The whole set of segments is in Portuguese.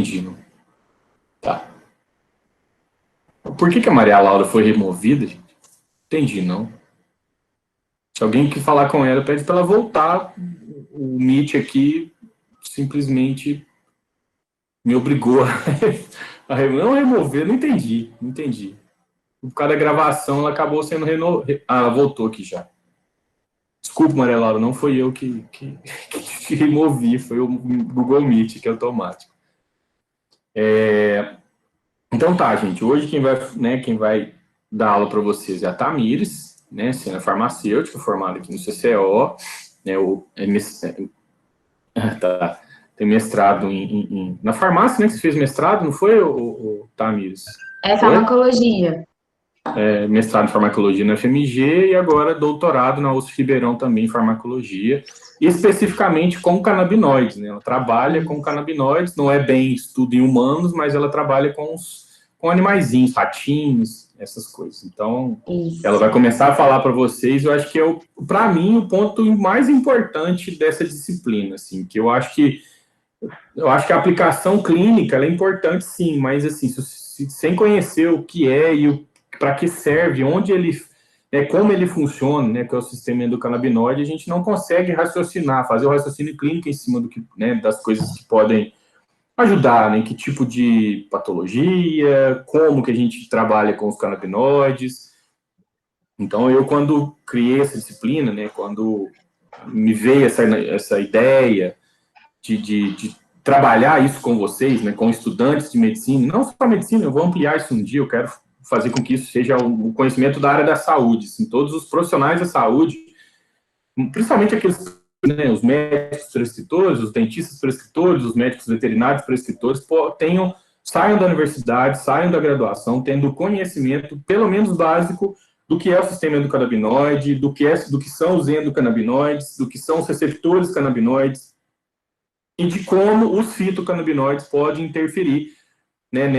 entendi, não. Tá. Por que a Maria Laura foi removida, gente? Entendi, não. Se alguém quer falar com ela, pede para ela voltar. O Meet aqui simplesmente me obrigou não remover, não entendi. Por causa da gravação, ela acabou sendo renovada. Ah, ela voltou aqui já. Desculpa, Maria Laura, não foi eu que removi, foi o Google Meet, que é automático. Então tá, gente, hoje quem vai dar aula para vocês é a Tamires, né, sendo farmacêutica, formada aqui no CCO, né, tá, tem mestrado na farmácia, né, que você fez mestrado, não foi, o Tamires? É farmacologia. Mestrado em farmacologia na FMG e agora doutorado na USP Ribeirão também em farmacologia, especificamente com canabinoides, né? Ela trabalha com canabinoides, não é bem estudo em humanos, mas ela trabalha com animaizinhos, ratinhos, essas coisas. Então, ela vai começar a falar para vocês, eu acho que para mim, o ponto mais importante dessa disciplina, assim, que eu acho que a aplicação clínica ela é importante, sim, mas assim, sem conhecer o que é e para que serve, onde ele, como ele funciona, né, que é o sistema endocannabinoide, a gente não consegue raciocinar, fazer o raciocínio clínico em cima do que, né, das coisas que podem ajudar, né, que tipo de patologia, como que a gente trabalha com os canabinoides. Então, eu quando criei essa disciplina, né, quando me veio essa ideia de trabalhar isso com vocês, né, com estudantes de medicina, não só medicina, eu vou ampliar isso um dia, eu quero fazer com que isso seja o conhecimento da área da saúde, assim, todos os profissionais da saúde, principalmente aqueles, né, os médicos prescritores, os dentistas prescritores, os médicos veterinários prescritores, saiam da universidade, saiam da graduação, tendo conhecimento, pelo menos básico, do que é o sistema endocannabinoide, do que são os endocannabinoides, do que são os receptores canabinoides, e de como os fitocannabinoides podem interferir, né,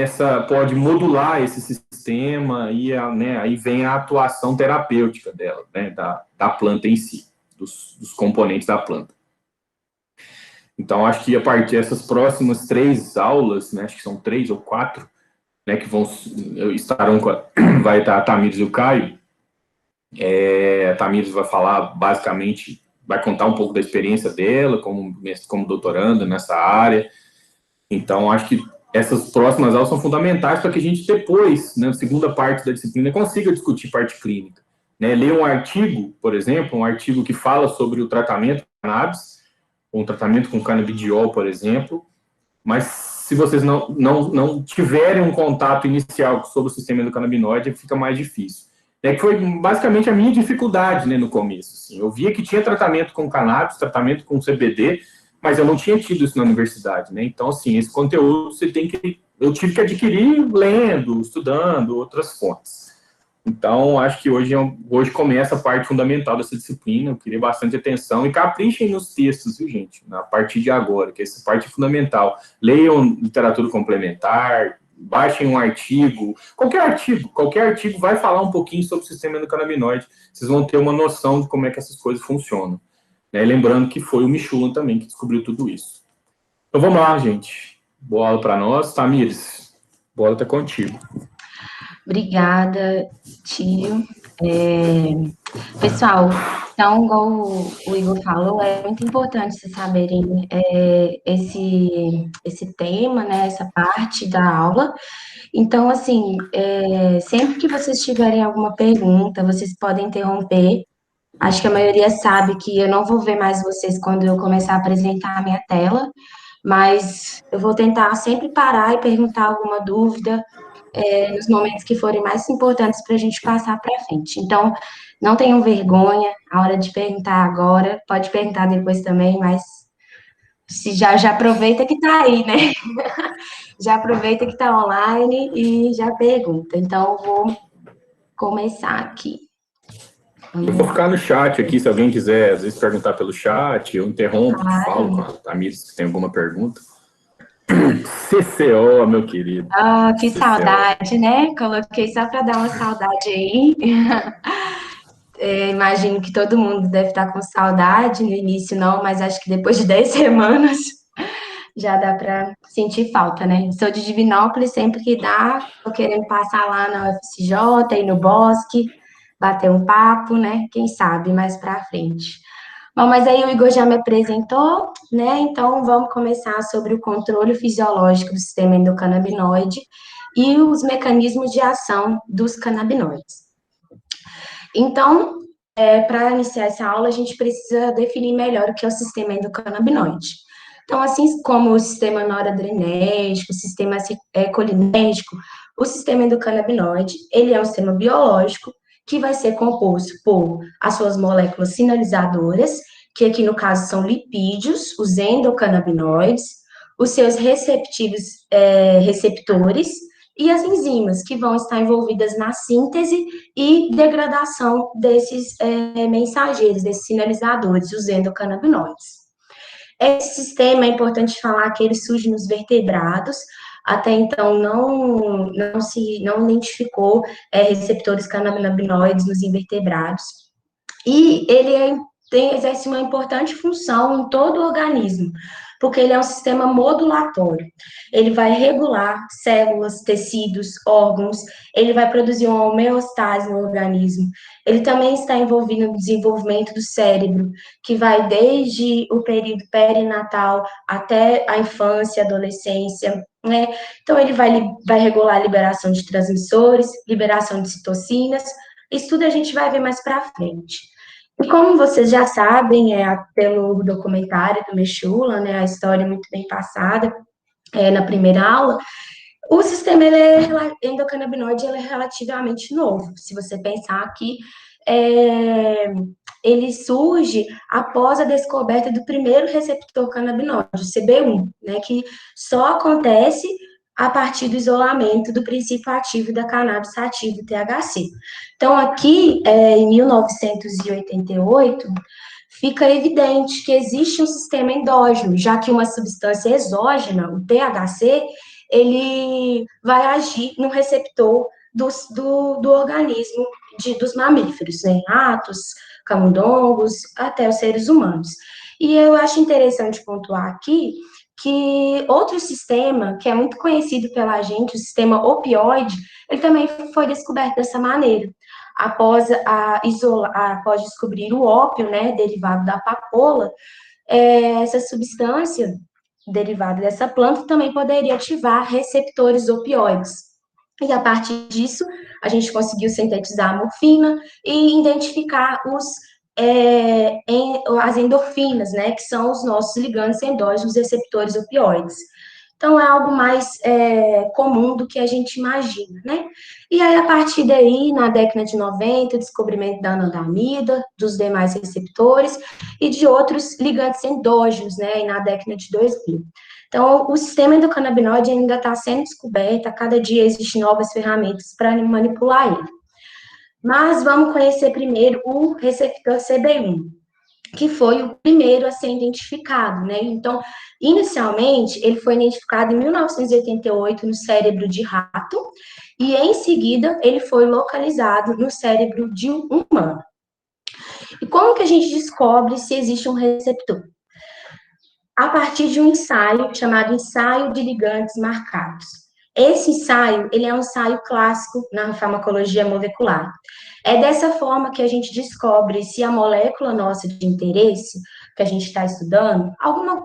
pode modular esse sistema e né, aí vem a atuação terapêutica dela, né, da planta em si, dos componentes da planta. Então, acho que a partir dessas próximas 3 aulas, né, acho que são 3 ou 4, né, que vai estar a Tamires e o Caio. A Tamires vai falar basicamente, vai contar um pouco da experiência dela como doutoranda nessa área. Então, acho que essas próximas aulas são fundamentais para que a gente depois, na segunda parte da disciplina, consiga discutir parte clínica. Né? Ler um artigo, por exemplo, um artigo que fala sobre o tratamento com cannabis, ou um tratamento com canabidiol, por exemplo, mas se vocês não tiverem um contato inicial sobre o sistema endocannabinoide, fica mais difícil. Que foi basicamente a minha dificuldade, né, no começo. Assim. Eu via que tinha tratamento com cannabis, tratamento com CBD, mas eu não tinha tido isso na universidade, né? Então, assim, esse conteúdo eu tive que adquirir lendo, estudando outras fontes. Então, acho que hoje começa a parte fundamental dessa disciplina. Eu queria bastante atenção e caprichem nos textos, viu, gente? A partir de agora, que essa parte é fundamental. Leiam literatura complementar, baixem um artigo, qualquer artigo vai falar um pouquinho sobre o sistema endocannabinoide. Vocês vão ter uma noção de como é que essas coisas funcionam. Né? Lembrando que foi o Michulan também que descobriu tudo isso. Então vamos lá, gente. Boa aula para nós. Tamires, bola está contigo. Obrigada, tio. Pessoal, então, igual o Igor falou, é muito importante vocês saberem esse tema, né, essa parte da aula. Então, assim, sempre que vocês tiverem alguma pergunta, vocês podem interromper. Acho que a maioria sabe que eu não vou ver mais vocês quando eu começar a apresentar a minha tela, mas eu vou tentar sempre parar e perguntar alguma dúvida nos momentos que forem mais importantes para a gente passar para frente. Então, não tenham vergonha, a hora de perguntar agora, pode perguntar depois também, mas já aproveita que está aí, né? Já aproveita que está online e já pergunta. Então, eu vou começar aqui. Eu vou ficar no chat aqui, se alguém quiser, às vezes, perguntar pelo chat, eu interrompo, falo com a Tamires se tem alguma pergunta. CCO, meu querido. Ah, que CCO. Saudade, né? Coloquei só para dar uma saudade aí. Imagino que todo mundo deve estar com saudade, no início não, mas acho que depois de 10 semanas já dá para sentir falta, né? Sou de Divinópolis, sempre que dá, tô querendo passar lá na UFCJ, ir no Bosque, bater um papo, né? Quem sabe mais para frente. Bom, mas aí o Igor já me apresentou, né? Então vamos começar sobre o controle fisiológico do sistema endocannabinoide e os mecanismos de ação dos canabinoides. Então, para iniciar essa aula, a gente precisa definir melhor o que é o sistema endocannabinoide. Então, assim como o sistema noradrenérgico, o sistema colinérgico, o sistema endocannabinoide, ele é um sistema biológico que vai ser composto por as suas moléculas sinalizadoras, que aqui no caso são lipídios, os endocannabinoides, os seus receptores e as enzimas, que vão estar envolvidas na síntese e degradação desses mensageiros, desses sinalizadores, os endocannabinoides. Esse sistema, é importante falar que ele surge nos vertebrados, até então não identificou receptores canabinoides nos invertebrados, e ele exerce uma importante função em todo o organismo, porque ele é um sistema modulatório. Ele vai regular células, tecidos, órgãos, ele vai produzir uma homeostase no organismo. Ele também está envolvido no desenvolvimento do cérebro, que vai desde o período perinatal até a infância, adolescência, né? Então, ele vai regular a liberação de transmissores, liberação de citocinas, isso tudo a gente vai ver mais para frente. E como vocês já sabem, pelo documentário do Mechula, né, a história é muito bem passada na primeira aula, o sistema endocannabinoide ele é relativamente novo. Se você pensar que ele surge após a descoberta do primeiro receptor canabinoide, o CB1, né, que só acontece a partir do isolamento do princípio ativo da cannabis sativa, THC. Então, aqui, em 1988, fica evidente que existe um sistema endógeno, já que uma substância exógena, o THC, ele vai agir no receptor do organismo dos mamíferos, né? Ratos, camundongos, até os seres humanos. E eu acho interessante pontuar aqui que outro sistema, que é muito conhecido pela gente, o sistema opioide, ele também foi descoberto dessa maneira. Após descobrir o ópio, né, derivado da papoula, essa substância derivada dessa planta também poderia ativar receptores opioides. E a partir disso, a gente conseguiu sintetizar a morfina e identificar as endorfinas, né, que são os nossos ligantes endógenos receptores opioides. Então, é algo mais comum do que a gente imagina, né? E aí, a partir daí, na década de 90, o descobrimento da anandamida, dos demais receptores e de outros ligantes endógenos, né, na década de 2000. Então, o sistema endocannabinoide ainda está sendo descoberto, a cada dia existem novas ferramentas para manipular ele. Mas vamos conhecer primeiro o receptor CB1, que foi o primeiro a ser identificado, né? Então, inicialmente, ele foi identificado em 1988 no cérebro de rato, e em seguida ele foi localizado no cérebro de um humano. E como que a gente descobre se existe um receptor? A partir de um ensaio chamado ensaio de ligantes marcados. Esse ensaio, ele é um ensaio clássico na farmacologia molecular. É dessa forma que a gente descobre se a molécula nossa de interesse, que a gente está estudando,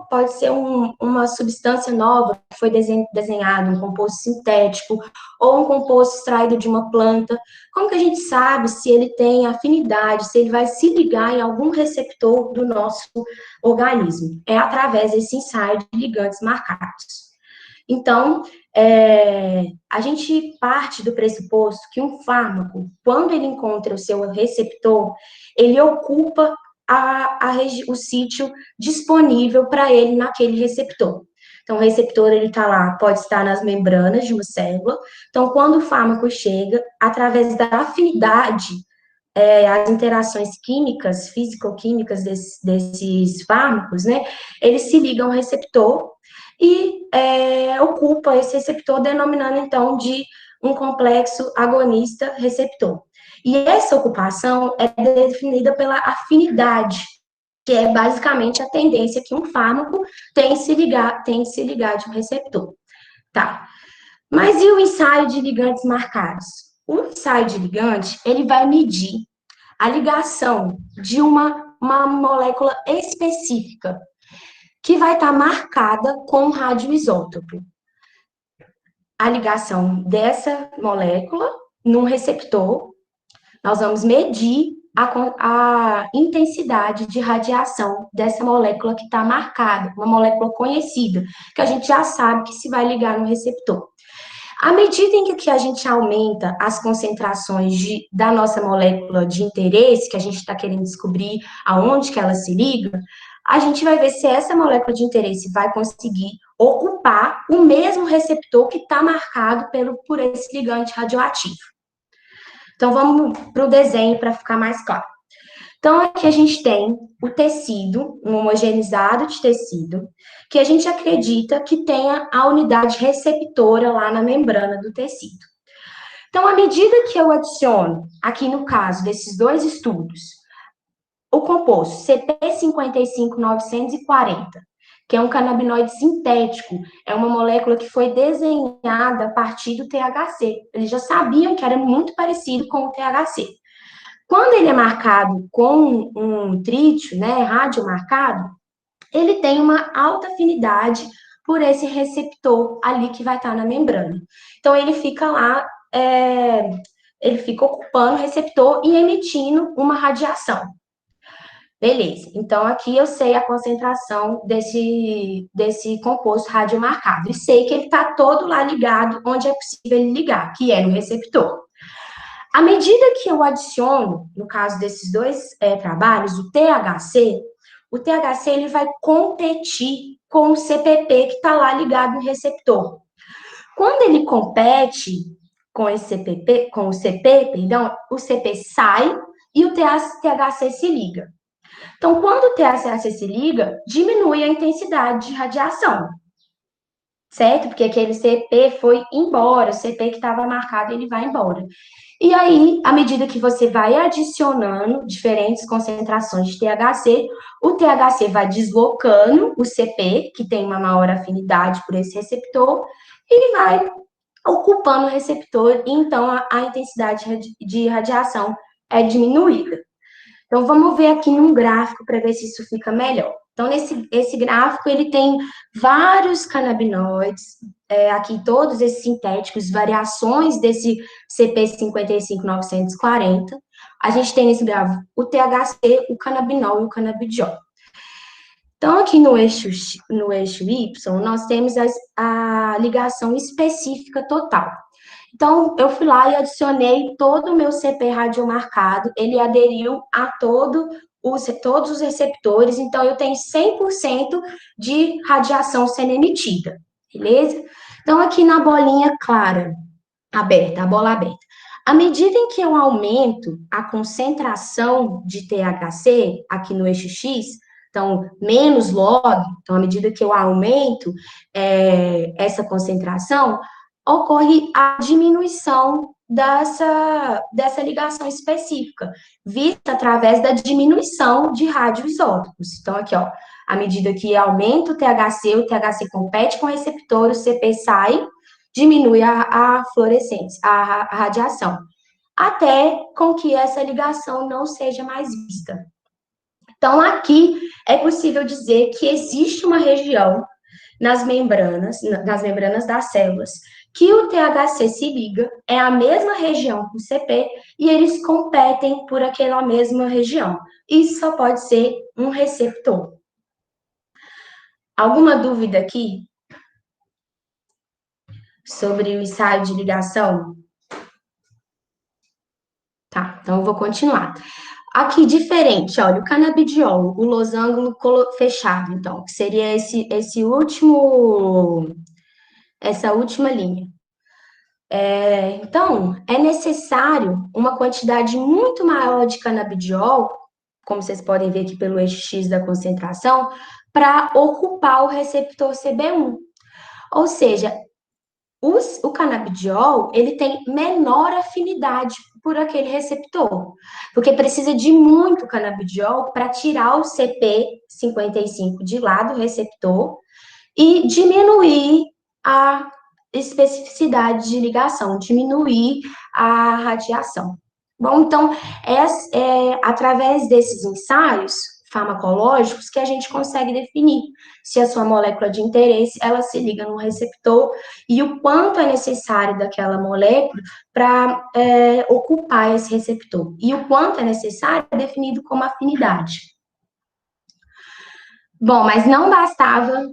pode ser uma substância nova que foi desenhada, um composto sintético, ou um composto extraído de uma planta. Como que a gente sabe se ele tem afinidade, se ele vai se ligar em algum receptor do nosso organismo? É através desse ensaio de ligantes marcados. Então, a gente parte do pressuposto que um fármaco, quando ele encontra o seu receptor, ele ocupa o sítio disponível para ele naquele receptor. Então, o receptor, ele está lá, pode estar nas membranas de uma célula. Então, quando o fármaco chega, através da afinidade, as interações químicas, físico-químicas desses fármacos, né, eles se ligam ao receptor e ocupa esse receptor, denominando, então, de um complexo agonista-receptor. E essa ocupação é definida pela afinidade que é basicamente a tendência que um fármaco tem de se ligar de um receptor. Tá. Mas e o ensaio de ligantes marcados? O ensaio de ligante, ele vai medir a ligação de uma molécula específica, que vai estar marcada com um radioisótopo. A ligação dessa molécula num receptor, nós vamos medir a intensidade de radiação dessa molécula que está marcada, uma molécula conhecida, que a gente já sabe que se vai ligar no receptor. À medida em que a gente aumenta as concentrações da nossa molécula de interesse, que a gente está querendo descobrir aonde que ela se liga, a gente vai ver se essa molécula de interesse vai conseguir ocupar o mesmo receptor que está marcado por esse ligante radioativo. Então, vamos para o desenho para ficar mais claro. Então, aqui a gente tem o tecido, um homogeneizado de tecido, que a gente acredita que tenha a unidade receptora lá na membrana do tecido. Então, à medida que eu adiciono, aqui no caso desses dois estudos, o composto CP55940, que é um canabinoide sintético, é uma molécula que foi desenhada a partir do THC. Eles já sabiam que era muito parecido com o THC. Quando ele é marcado com um trítio, né, radiomarcado, ele tem uma alta afinidade por esse receptor ali que vai estar na membrana. Então, ele fica lá, ele fica ocupando o receptor e emitindo uma radiação. Beleza, então aqui eu sei a concentração desse composto radiomarcado e sei que ele está todo lá ligado onde é possível ele ligar, que é no receptor. À medida que eu adiciono, no caso desses dois trabalhos, o THC ele vai competir com o CPP que está lá ligado no receptor. Quando ele compete com esse CPP, com o CP, perdão, o CP sai e o THC se liga. Então, quando o THC se liga, diminui a intensidade de radiação, certo? Porque aquele CP foi embora, o CP que estava marcado, ele vai embora. E aí, à medida que você vai adicionando diferentes concentrações de THC, o THC vai deslocando o CP, que tem uma maior afinidade por esse receptor, e vai ocupando o receptor, e então a intensidade de radiação é diminuída. Então, vamos ver aqui num gráfico para ver se isso fica melhor. Então, esse gráfico, ele tem vários canabinoides, aqui todos esses sintéticos, variações desse CP55940. A gente tem nesse gráfico o THC, o canabinol e o canabidiol. Então, aqui no eixo Y, nós temos a ligação específica total. Então, eu fui lá e adicionei todo o meu CP radiomarcado, ele aderiu a todos os receptores, então eu tenho 100% de radiação sendo emitida, beleza? Então, aqui na bolinha clara, aberta, a bola aberta. À medida em que eu aumento a concentração de THC aqui no eixo X, então, menos log, então, à medida que eu aumento essa concentração, ocorre a diminuição dessa ligação específica, vista através da diminuição de radioisótopos. Então, aqui, ó, à medida que aumenta o THC compete com o receptor, o CP sai, diminui a fluorescência, a radiação, até com que essa ligação não seja mais vista. Então, aqui é possível dizer que existe uma região nas membranas das células, que o THC se liga, é a mesma região com o CP, e eles competem por aquela mesma região. Isso só pode ser um receptor. Alguma dúvida aqui sobre o ensaio de ligação? Tá, então eu vou continuar. Aqui, diferente, olha, o canabidiol, o losango fechado, então, que seria essa última linha. Então, é necessário uma quantidade muito maior de canabidiol, como vocês podem ver aqui pelo eixo X da concentração, para ocupar o receptor CB1. Ou seja, O canabidiol, ele tem menor afinidade por aquele receptor, porque precisa de muito canabidiol para tirar o CP55 de lá do receptor e diminuir a especificidade de ligação, diminuir a radiação. Bom, então, através desses ensaios farmacológicos que a gente consegue definir se a sua molécula de interesse, ela se liga no receptor e o quanto é necessário daquela molécula para ocupar esse receptor. E o quanto é necessário é definido como afinidade. Bom, mas não bastava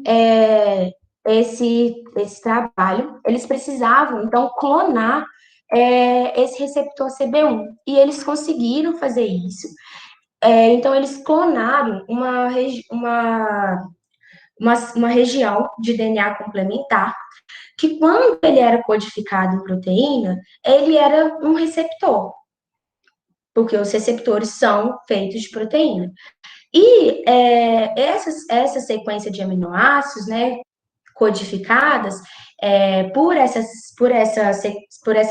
esse trabalho, eles precisavam, então, clonar esse receptor CB1, e eles conseguiram fazer isso. Então, eles clonaram uma região de DNA complementar, que quando ele era codificado em proteína, ele era um receptor, porque os receptores são feitos de proteína. E essa sequência de aminoácidos, né, codificadas por essa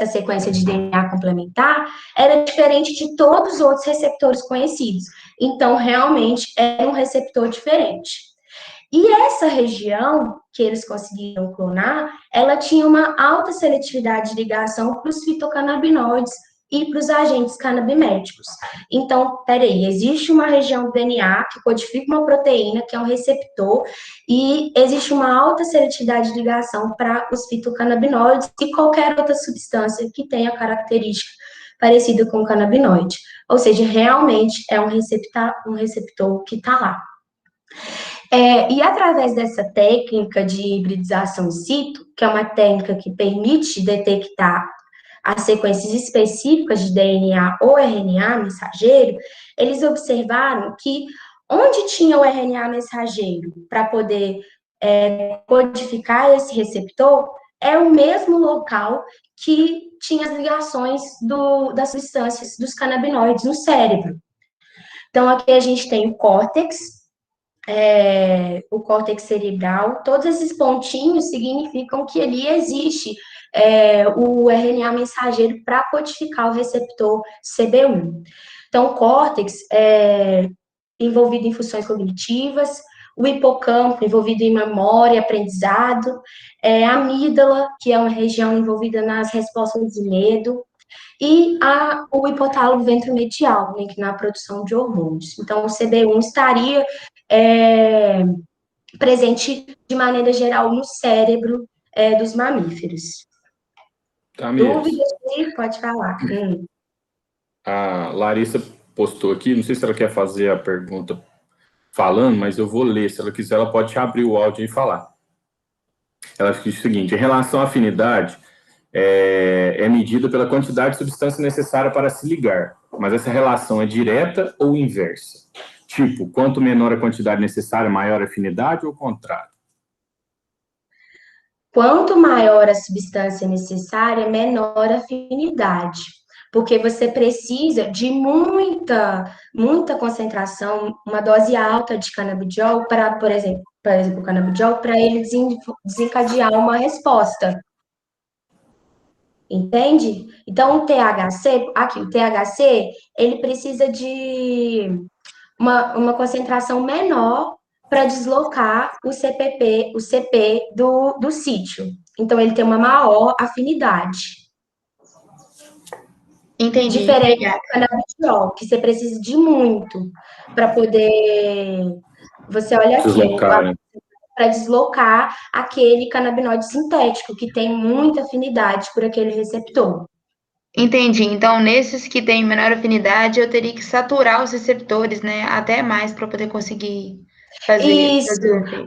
sequência de DNA complementar, era diferente de todos os outros receptores conhecidos. Então, realmente, era um receptor diferente. E essa região que eles conseguiram clonar, ela tinha uma alta seletividade de ligação para os fitocannabinoides e para os agentes canabiméticos. Então, peraí, existe uma região do DNA que codifica uma proteína, que é um receptor, e existe uma alta seletividade de ligação para os fitocannabinoides e qualquer outra substância que tenha característica parecida com o canabinoide. Ou seja, realmente é um receptor que está lá. E através dessa técnica de hibridização in situ, que é uma técnica que permite detectar as sequências específicas de DNA ou RNA mensageiro, eles observaram que onde tinha o RNA mensageiro para poder codificar esse receptor, é o mesmo local que tinha as ligações das substâncias dos canabinoides no cérebro. Então, aqui a gente tem o córtex cerebral, todos esses pontinhos significam que ali existe o RNA mensageiro para codificar o receptor CB1. Então, o córtex é envolvido em funções cognitivas, o hipocampo envolvido em memória, aprendizado, a amígdala, que é uma região envolvida nas respostas de medo, e o hipotálamo ventromedial, né, na produção de hormônios. Então, o CB1 estaria presente de maneira geral no cérebro dos mamíferos. Dúvidas? Pode falar. A Larissa postou aqui, não sei se ela quer fazer a pergunta falando, mas eu vou ler. Se ela quiser, ela pode abrir o áudio e falar. Ela diz o seguinte: em relação à afinidade, é medida pela quantidade de substância necessária para se ligar, mas essa relação é direta ou inversa? Tipo, quanto menor a quantidade necessária, maior a afinidade ou o contrário? Quanto maior a substância necessária, menor a afinidade, porque você precisa de muita concentração, uma dose alta de canabidiol para, por exemplo, o canabidiol, para ele desencadear uma resposta. Entende? Então, o THC, ele precisa de uma concentração menor para deslocar o CP do sítio. Então, ele tem uma maior afinidade. Entendi. Diferente do canabidiol, que você precisa de muito para poder... Você olha aqui, para deslocar aquele canabinoide sintético, que tem muita afinidade por aquele receptor. Entendi. Então, nesses que têm menor afinidade, eu teria que saturar os receptores, né, até mais para poder conseguir fazer o efeito.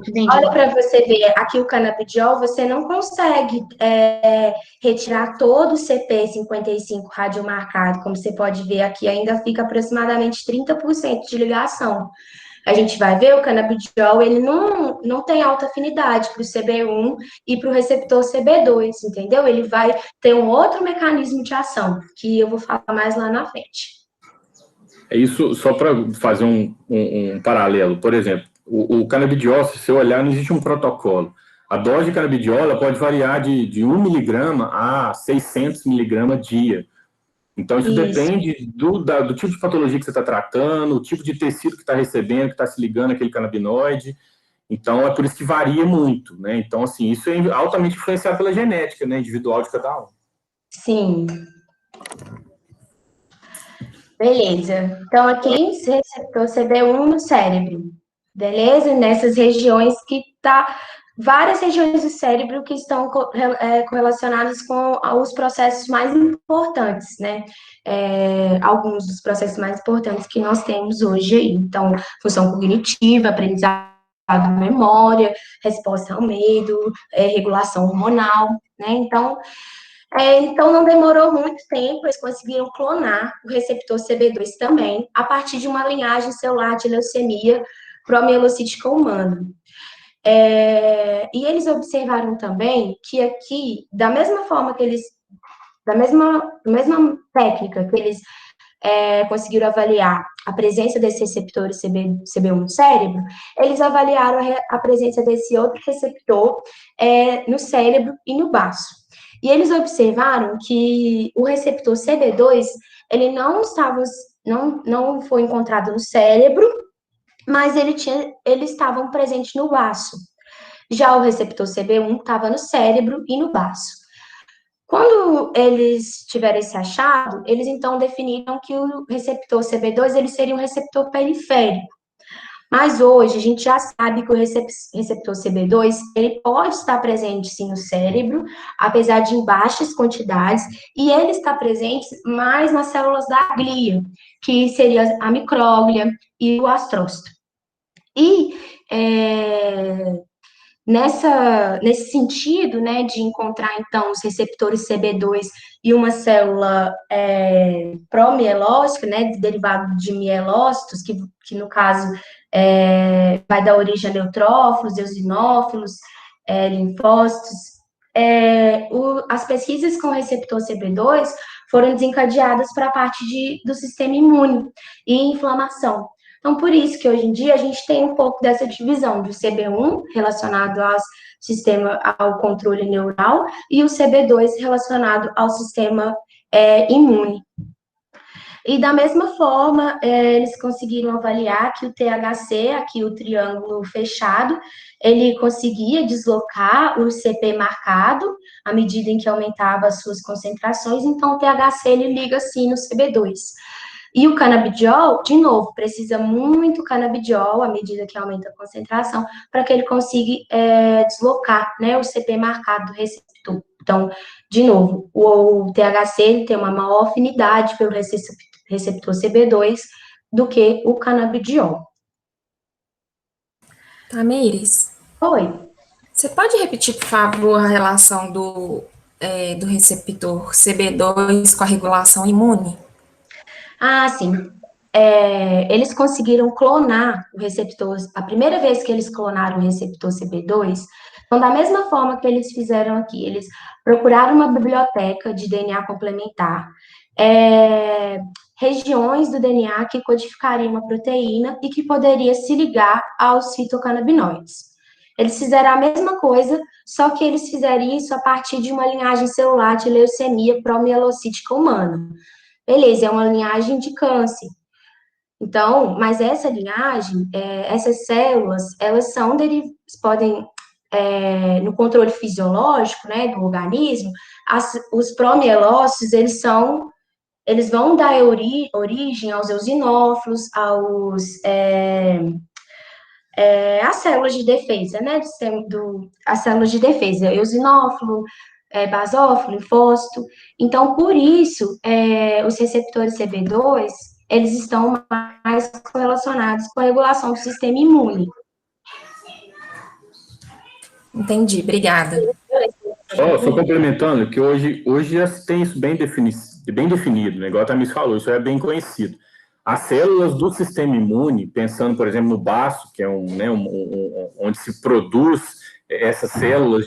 Entendi. Olha para você ver, aqui o canabidiol, você não consegue retirar todo o CP55 radiomarcado, como você pode ver aqui, ainda fica aproximadamente 30% de ligação. A gente vai ver o canabidiol, ele não tem alta afinidade para o CB1 e para o receptor CB2, entendeu? Ele vai ter um outro mecanismo de ação, que eu vou falar mais lá na frente. É isso, só para fazer um paralelo. Por exemplo, o canabidiol, se você olhar, não existe um protocolo. A dose de canabidiol pode variar de 1 miligrama a 600 miligramas dia. Então, isso depende do tipo de patologia que você está tratando, o tipo de tecido que está recebendo, que está se ligando àquele canabinoide. Então, é por isso que varia muito, né? Então, assim, isso é altamente influenciado pela genética, né, individual de cada um. Sim. Beleza. Então, aqui, receptor CB1 no cérebro. Beleza? Nessas regiões que tá... Várias regiões do cérebro que estão correlacionadas com os processos mais importantes, né? Alguns dos processos mais importantes que nós temos hoje aí. Então, função cognitiva, aprendizado, memória, resposta ao medo, regulação hormonal, né? Então, não demorou muito tempo, eles conseguiram clonar o receptor CB2 também, a partir de uma linhagem celular de leucemia promielocítica humana. E eles observaram também que aqui, da mesma forma que eles, da mesma técnica que eles conseguiram avaliar a presença desses receptores CB1 no cérebro, eles avaliaram a presença desse outro receptor no cérebro e no baço. E eles observaram que o receptor CB2, ele não foi encontrado no cérebro, mas eles estavam presentes no baço. Já o receptor CB1 estava no cérebro e no baço. Quando eles tiveram esse achado, eles então definiram que o receptor CB2 ele seria um receptor periférico. Mas hoje a gente já sabe que o receptor CB2 ele pode estar presente sim no cérebro, apesar de em baixas quantidades, e ele está presente mais nas células da glia, que seria a micróglia e o astrócito. E nesse sentido, né, de encontrar, então, os receptores CB2 e uma célula promielócica, né, derivado de mielócitos, que no caso vai dar origem a neutrófilos, eosinófilos, linfócitos. As pesquisas com o receptor CB2 foram desencadeadas para a parte do sistema imune e inflamação. Então, por isso que hoje em dia a gente tem um pouco dessa divisão do CB1 relacionado ao controle neural e o CB2 relacionado ao sistema imune. E da mesma forma, eles conseguiram avaliar que o THC, aqui o triângulo fechado, ele conseguia deslocar o CP marcado à medida em que aumentava as suas concentrações, então o THC ele liga assim no CB2. E o canabidiol, de novo, precisa muito canabidiol à medida que aumenta a concentração para que ele consiga deslocar, né, o CP marcado do receptor. Então, de novo, o THC ele tem uma maior afinidade pelo receptor CB2 do que o canabidiol. Tamires? Oi. Você pode repetir, por favor, a relação do receptor CB2 com a regulação imune? Ah, sim. Eles conseguiram clonar o receptor, a primeira vez que eles clonaram o receptor CB2, então, da mesma forma que eles fizeram aqui, eles procuraram uma biblioteca de DNA complementar, regiões do DNA que codificariam uma proteína e que poderia se ligar aos fitocannabinoides. Eles fizeram a mesma coisa, só que eles fizeram isso a partir de uma linhagem celular de leucemia promielocítica humana. Beleza, é uma linhagem de câncer. Então, mas essa linhagem, essas células, elas podem, no controle fisiológico, né, do organismo, os promielócitos, eles vão dar origem aos eosinófilos, às células de defesa, né, as células de defesa, eosinófilo, basófilo, linfócito. Então, por isso, os receptores CB2, eles estão mais correlacionados com a regulação do sistema imune. Entendi, obrigada. Só complementando, que hoje já tem isso bem definido, né? Igual a Tamires falou, isso é bem conhecido. As células do sistema imune, pensando, por exemplo, no baço, que é onde se produz essas células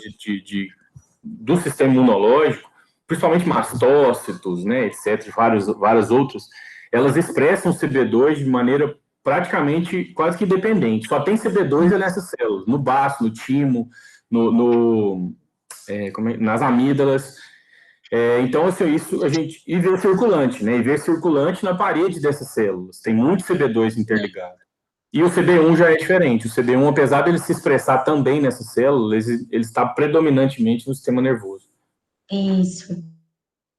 do sistema imunológico, principalmente mastócitos, né, etc., várias outras, elas expressam o CB2 de maneira praticamente quase que independente. Só tem CB2 nessas células, no baço, no timo, nas amígdalas. Então, assim, isso a gente... E vê circulante, né? E vê circulante na parede dessas células. Tem muito CB2 interligado. E o CB1 já é diferente. O CB1, apesar de ele se expressar também nessas células, ele está predominantemente no sistema nervoso. Isso.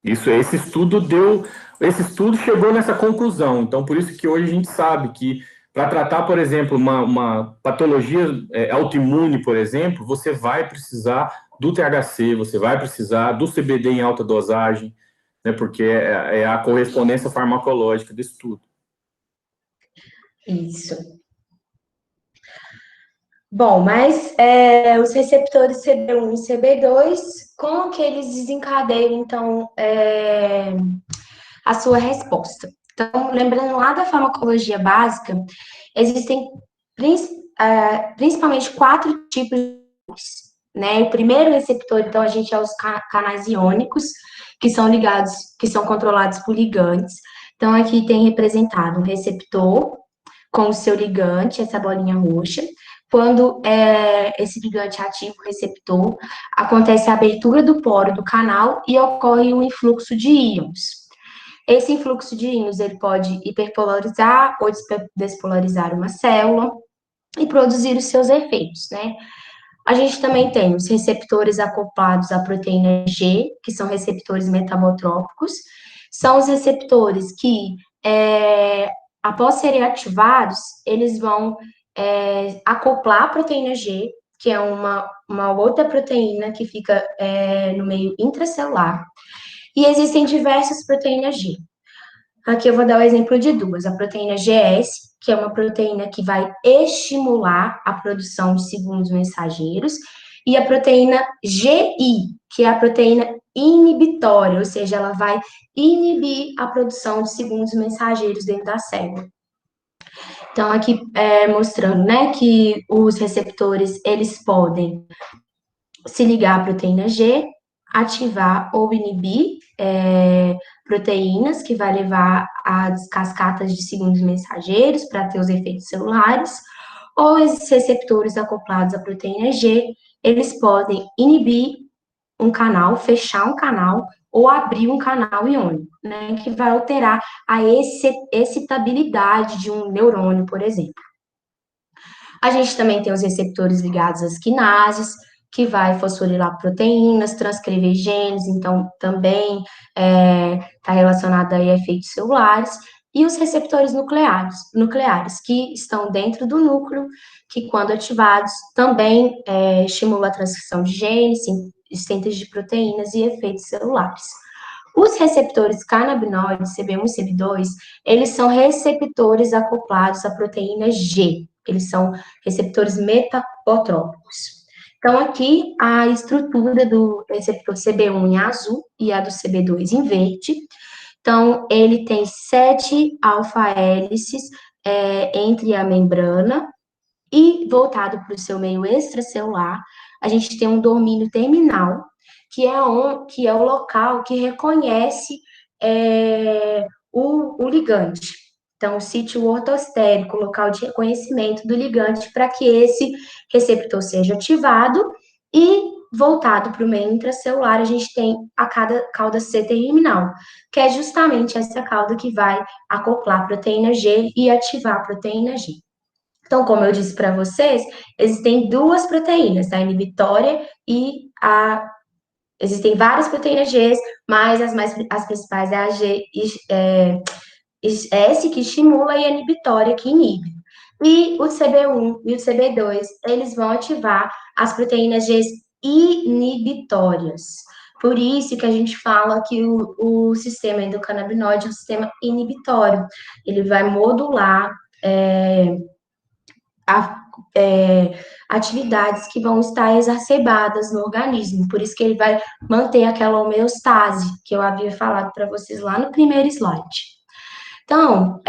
Esse estudo chegou nessa conclusão. Então, por isso que hoje a gente sabe que para tratar, por exemplo, uma patologia autoimune, por exemplo, você vai precisar do THC, você vai precisar do CBD em alta dosagem, né, porque é a correspondência farmacológica disso tudo. Isso. Bom, mas os receptores CB1 e CB2, como que eles desencadeiam, então, a sua resposta? Então, lembrando lá da farmacologia básica, existem principalmente 4 tipos de receptores, né? O primeiro receptor, então, a gente é os canais iônicos, que são controlados por ligantes. Então, aqui tem representado o receptor com o seu ligante, essa bolinha roxa. Quando esse ligante ativa o receptor, acontece a abertura do poro do canal e ocorre um influxo de íons. Esse influxo de íons, ele pode hiperpolarizar ou despolarizar uma célula e produzir os seus efeitos, né? A gente também tem os receptores acoplados à proteína G, que são receptores metabotrópicos. São os receptores que, após serem ativados, eles vão acoplar a proteína G, que é uma outra proteína que fica no meio intracelular. E existem diversas proteínas G. Aqui eu vou dar o exemplo de 2. A proteína GS, que é uma proteína que vai estimular a produção de segundos mensageiros, e a proteína GI, que é a proteína inibitória, ou seja, ela vai inibir a produção de segundos mensageiros dentro da célula. Então, aqui mostrando, né, que os receptores, eles podem se ligar à proteína G, ativar ou inibir proteínas, que vai levar às cascatas de segundos mensageiros para ter os efeitos celulares, ou esses receptores acoplados à proteína G, eles podem inibir um canal, fechar um canal, ou abrir um canal iônico, né, que vai alterar a excitabilidade de um neurônio, por exemplo. A gente também tem os receptores ligados às quinases, que vai fosforilar proteínas, transcrever genes, então também está relacionado a efeitos celulares, e os receptores nucleares, que estão dentro do núcleo, que quando ativados também estimulam a transcrição de genes, síntese de proteínas e efeitos celulares. Os receptores canabinoides, CB1 e CB2, eles são receptores acoplados à proteína G, eles são receptores metabotrópicos. Então, aqui, a estrutura do receptor CB1 em azul e a do CB2 em verde. Então, ele tem 7 alfa-hélices entre a membrana e voltado para o seu meio extracelular, a gente tem um domínio terminal, que é o local que reconhece o ligante. Então, o sítio ortostérico, local de reconhecimento do ligante, para que esse receptor seja ativado e voltado para o meio intracelular, a gente tem a cauda C terminal, que é justamente essa cauda que vai acoplar a proteína G e ativar a proteína G. Então, como eu disse para vocês, existem 2 proteínas, a inibitória e existem várias proteínas G, mas as principais é a S, que estimula, e a inibitória, que inibe. E o CB1 e o CB2, eles vão ativar as proteínas G inibitórias. Por isso que a gente fala que o sistema endocannabinoide é um sistema inibitório. Ele vai modular atividades que vão estar exacerbadas no organismo. Por isso que ele vai manter aquela homeostase que eu havia falado para vocês lá no primeiro slide. Então,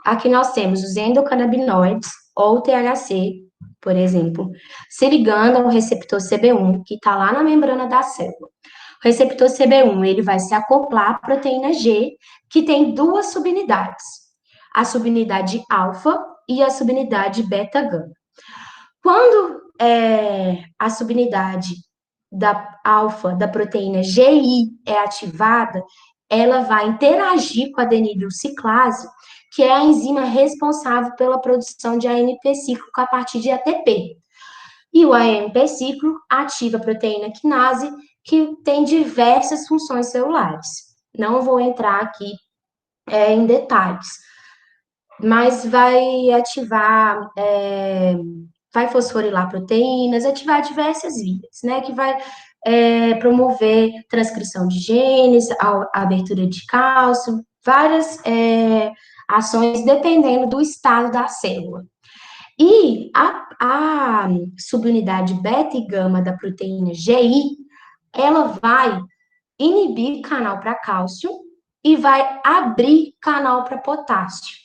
aqui nós temos os endocannabinoides, ou THC, por exemplo, se ligando ao receptor CB1, que está lá na membrana da célula. O receptor CB1, ele vai se acoplar à proteína G, que tem 2 subunidades, a subunidade alfa e a subunidade beta-gama. Quando a subunidade da alfa da proteína GI é ativada, ela vai interagir com a adenilciclase, que é a enzima responsável pela produção de AMP cíclico a partir de ATP. E o AMP ciclo ativa a proteína quinase, que tem diversas funções celulares. Não vou entrar aqui em detalhes, mas vai ativar, vai fosforilar proteínas, ativar diversas vias, né, que vai promover transcrição de genes, a abertura de cálcio, várias ações dependendo do estado da célula. E a subunidade beta e gama da proteína GI, ela vai inibir canal para cálcio e vai abrir canal para potássio.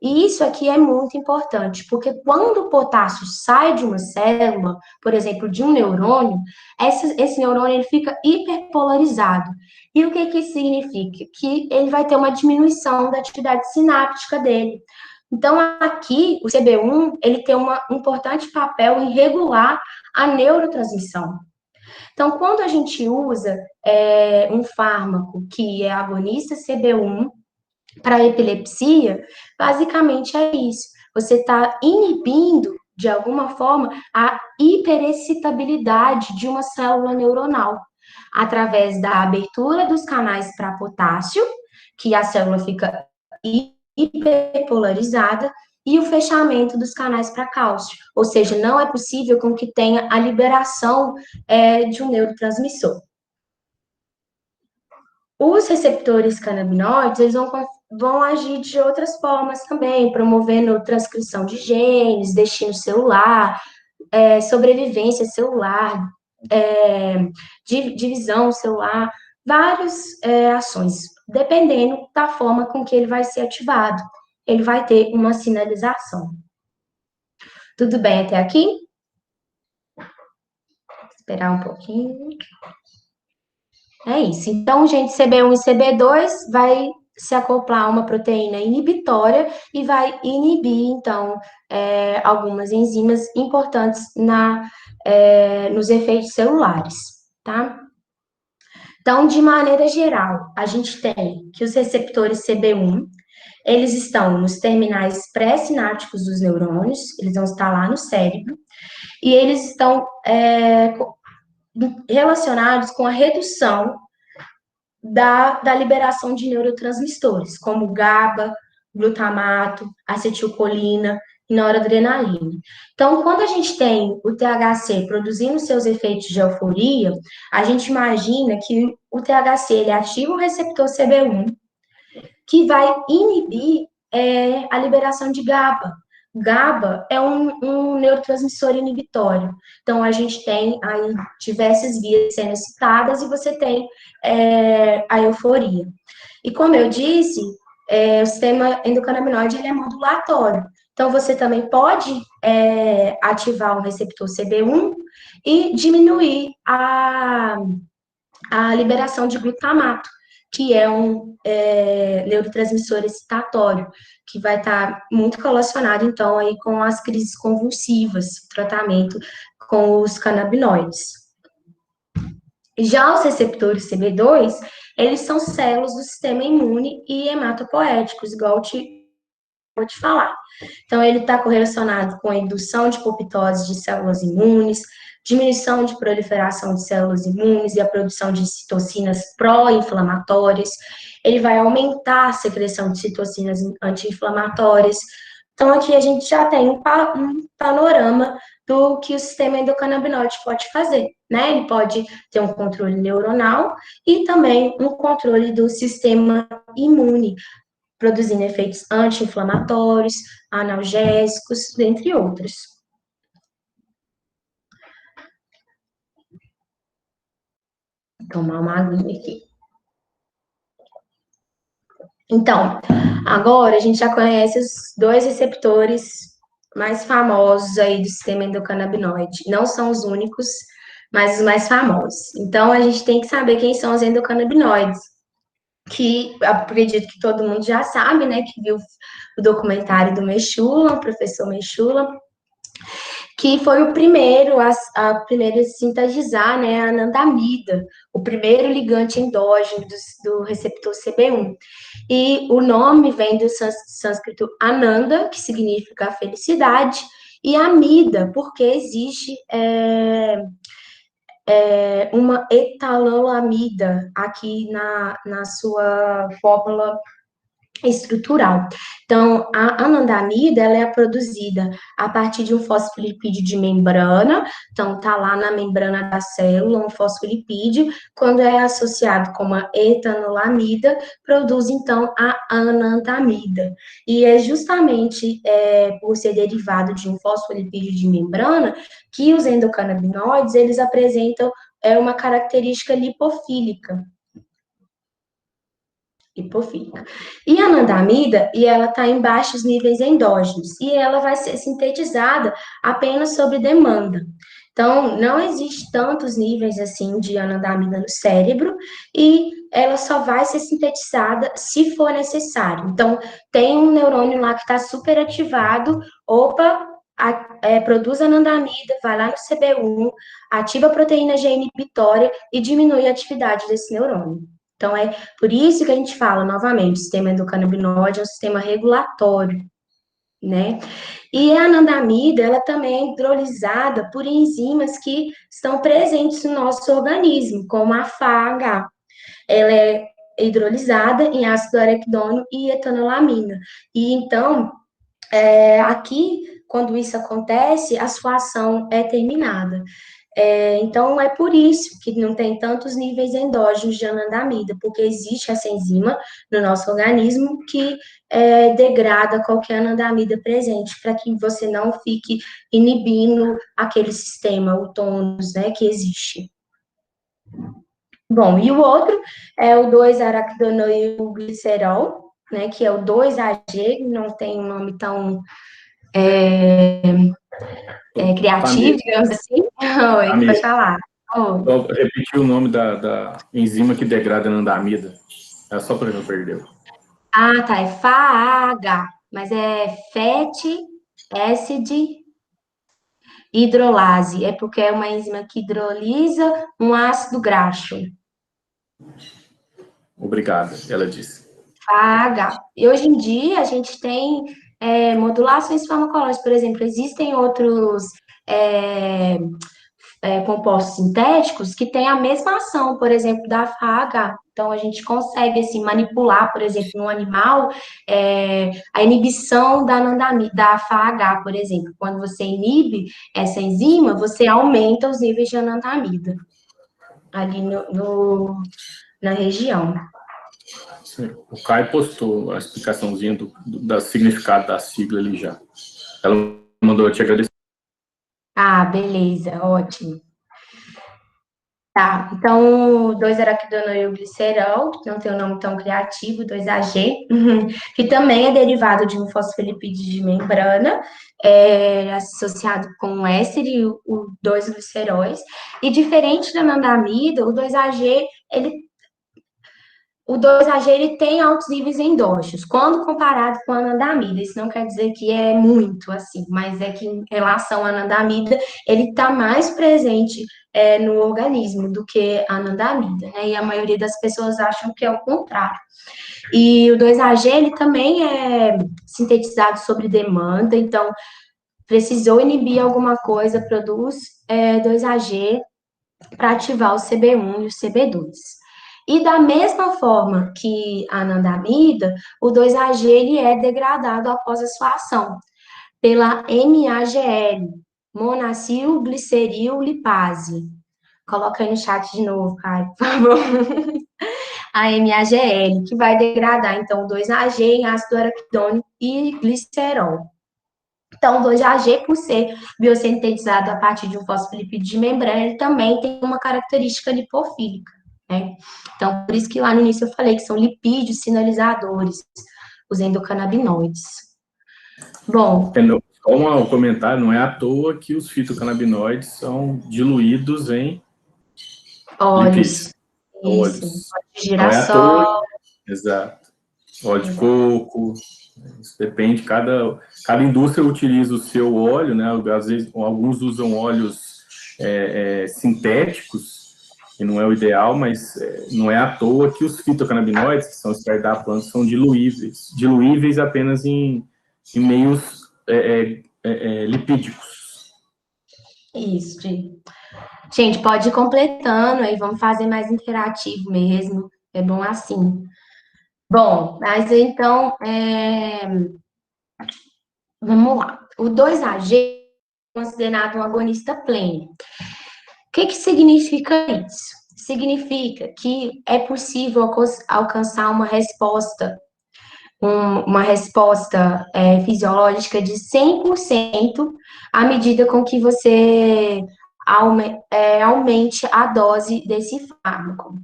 E isso aqui é muito importante, porque quando o potássio sai de uma célula, por exemplo, de um neurônio, esse neurônio ele fica hiperpolarizado. E o que que isso significa? Que ele vai ter uma diminuição da atividade sináptica dele. Então, aqui, o CB1, ele tem um importante papel em regular a neurotransmissão. Então, quando a gente usa um fármaco que é agonista CB1 para epilepsia, basicamente é isso. Você está inibindo, de alguma forma, a hiperexcitabilidade de uma célula neuronal, através da abertura dos canais para potássio, que a célula fica hiperpolarizada, e o fechamento dos canais para cálcio, ou seja, não é possível com que tenha a liberação de um neurotransmissor. Os receptores canabinoides, eles vão agir de outras formas também, promovendo transcrição de genes, destino celular, sobrevivência celular, divisão celular, várias ações, dependendo da forma com que ele vai ser ativado. Ele vai ter uma sinalização. Tudo bem até aqui? Esperar um pouquinho. É isso. Então, gente, CB1 e CB2 vai se acoplar a uma proteína inibitória e vai inibir, então, algumas enzimas importantes nos efeitos celulares, tá? Então, de maneira geral, a gente tem que os receptores CB1, eles estão nos terminais pré-sinápticos dos neurônios, eles vão estar lá no cérebro, e eles estão relacionados com a redução da liberação de neurotransmissores, como GABA, glutamato, acetilcolina e noradrenalina. Então, quando a gente tem o THC produzindo seus efeitos de euforia, a gente imagina que o THC ele ativa o receptor CB1, que vai inibir a liberação de GABA. GABA é um neurotransmissor inibitório. Então, a gente tem aí diversas vias sendo citadas e você tem a euforia. E como eu disse, o sistema endocannabinoide ele é modulatório. Então, você também pode ativar o receptor CB1 e diminuir a liberação de glutamato, que é um neurotransmissor excitatório, que vai estar muito relacionado, então, aí com as crises convulsivas, tratamento com os canabinoides. Já os receptores CB2, eles são células do sistema imune e hematopoéticos, igual eu vou te falar. Então, ele está correlacionado com a indução de apoptose de células imunes, diminuição de proliferação de células imunes e a produção de citocinas pró-inflamatórias. Ele vai aumentar a secreção de citocinas anti-inflamatórias. Então, aqui a gente já tem um panorama do que o sistema endocannabinoide pode fazer, né? Ele pode ter um controle neuronal e também um controle do sistema imune, produzindo efeitos anti-inflamatórios, analgésicos, dentre outros. Vou tomar uma aguinha aqui. Então, agora a gente já conhece os dois receptores mais famosos aí do sistema endocannabinoide. Não são os únicos, mas os mais famosos. Então, a gente tem que saber quem são os endocannabinoides, que acredito que todo mundo já sabe, né, que viu o documentário do Meschula, o professor Meschula. que foi o primeiro a primeiro sintetizar, né, a anandamida, o primeiro ligante endógeno do receptor CB1. E o nome vem do sânscrito Ananda, que significa felicidade, e amida, porque existe uma etanolamida aqui na sua fórmula estrutural. Então, a anandamida, ela é produzida a partir de um fosfolipídio de membrana, então tá lá na membrana da célula um fosfolipídio, quando é associado com uma etanolamida, produz então a anandamida. E é justamente por ser derivado de um fosfolipídio de membrana que os endocannabinoides, eles apresentam uma característica lipofílica. E a anandamida, ela está em baixos níveis endógenos, e ela vai ser sintetizada apenas sob demanda. Então, não existe tantos níveis assim de anandamida no cérebro, e ela só vai ser sintetizada se for necessário. Então, tem um neurônio lá que está super ativado, produz anandamida, vai lá no CB1, ativa a proteína G inibitória e diminui a atividade desse neurônio. Então, é por isso que a gente fala, novamente, o sistema endocannabinoide é um sistema regulatório, né? E a anandamida, ela também é hidrolisada por enzimas que estão presentes no nosso organismo, como a FAH. Ela é hidrolisada em ácido araquidônico e etanolamina. E, então, aqui, quando isso acontece, a sua ação é terminada. Então, é por isso que não tem tantos níveis endógenos de anandamida, porque existe essa enzima no nosso organismo que degrada qualquer anandamida presente, para que você não fique inibindo aquele sistema, o tônus, né, que existe. Bom, e o outro é o 2-araquidonoilglicerol, né, que é o 2-AG, não tem um nome tão criativo, digamos assim. Oi, pode falar. Só repetir o nome da enzima que degrada a anandamida. É só para não perder. Ah, tá. É FAH, mas é Fatty Acid Hidrolase. É porque é uma enzima que hidrolisa um ácido graxo. Obrigada, ela disse. FAH. E hoje em dia a gente tem modulações farmacológicas, por exemplo, existem outros compostos sintéticos que têm a mesma ação, por exemplo, da FAH. Então, a gente consegue, assim, manipular, por exemplo, no animal, a inibição da anandamida, da FAH, por exemplo. Quando você inibe essa enzima, você aumenta os níveis de anandamida ali na região. Sim. O Caio postou a explicaçãozinha do significado da sigla ali já. Ela mandou eu te agradecer. Ah, beleza, ótimo. Tá, então, 2-araquidonoilglicerol, que não tem um nome tão criativo, 2-AG, que também é derivado de um fosfolipídio de membrana, associado com o éster e o 2-gliceróis. E diferente da anandamida, o 2-AG, ele tem altos níveis endógenos, quando comparado com a anandamida. Isso não quer dizer que é muito, assim, mas é que em relação à anandamida, ele está mais presente no organismo do que a anandamida, né? E a maioria das pessoas acham que é o contrário. E o 2-AG, ele também é sintetizado sob demanda, então, precisou inibir alguma coisa, produz 2-AG para ativar o CB1 e o CB2. E da mesma forma que a anandamida, o 2-AG ele é degradado após a sua ação pela MAGL, monacilgliceril lipase. Coloca aí no chat de novo, Caio, por favor. A MAGL, que vai degradar, então, o 2-AG em ácido araquidônico e glicerol. Então, o 2-AG, por ser biosintetizado a partir de um fosfolipídio de membrana, ele também tem uma característica lipofílica, né? Então, por isso que lá no início eu falei que são lipídios sinalizadores, os endocannabinoides. Bom... Como o comentário, não é à toa que os fitocannabinoides são diluídos em óleos. lipídios. Isso, Não é à toa. Exato. óleo de coco, isso depende, cada indústria utiliza o seu óleo, né? Às vezes, alguns usam óleos sintéticos, que não é o ideal, mas não é à toa que os fitocannabinoides, que são extraídos da planta, são diluíveis apenas em meios lipídicos. Isso, gente, pode ir completando aí, vamos fazer mais interativo mesmo, é bom assim. Bom, mas então, vamos lá. O 2-AG é considerado um agonista pleno. O que significa isso? Significa que é possível alcançar uma resposta fisiológica de 100% à medida com que você aumente a dose desse fármaco.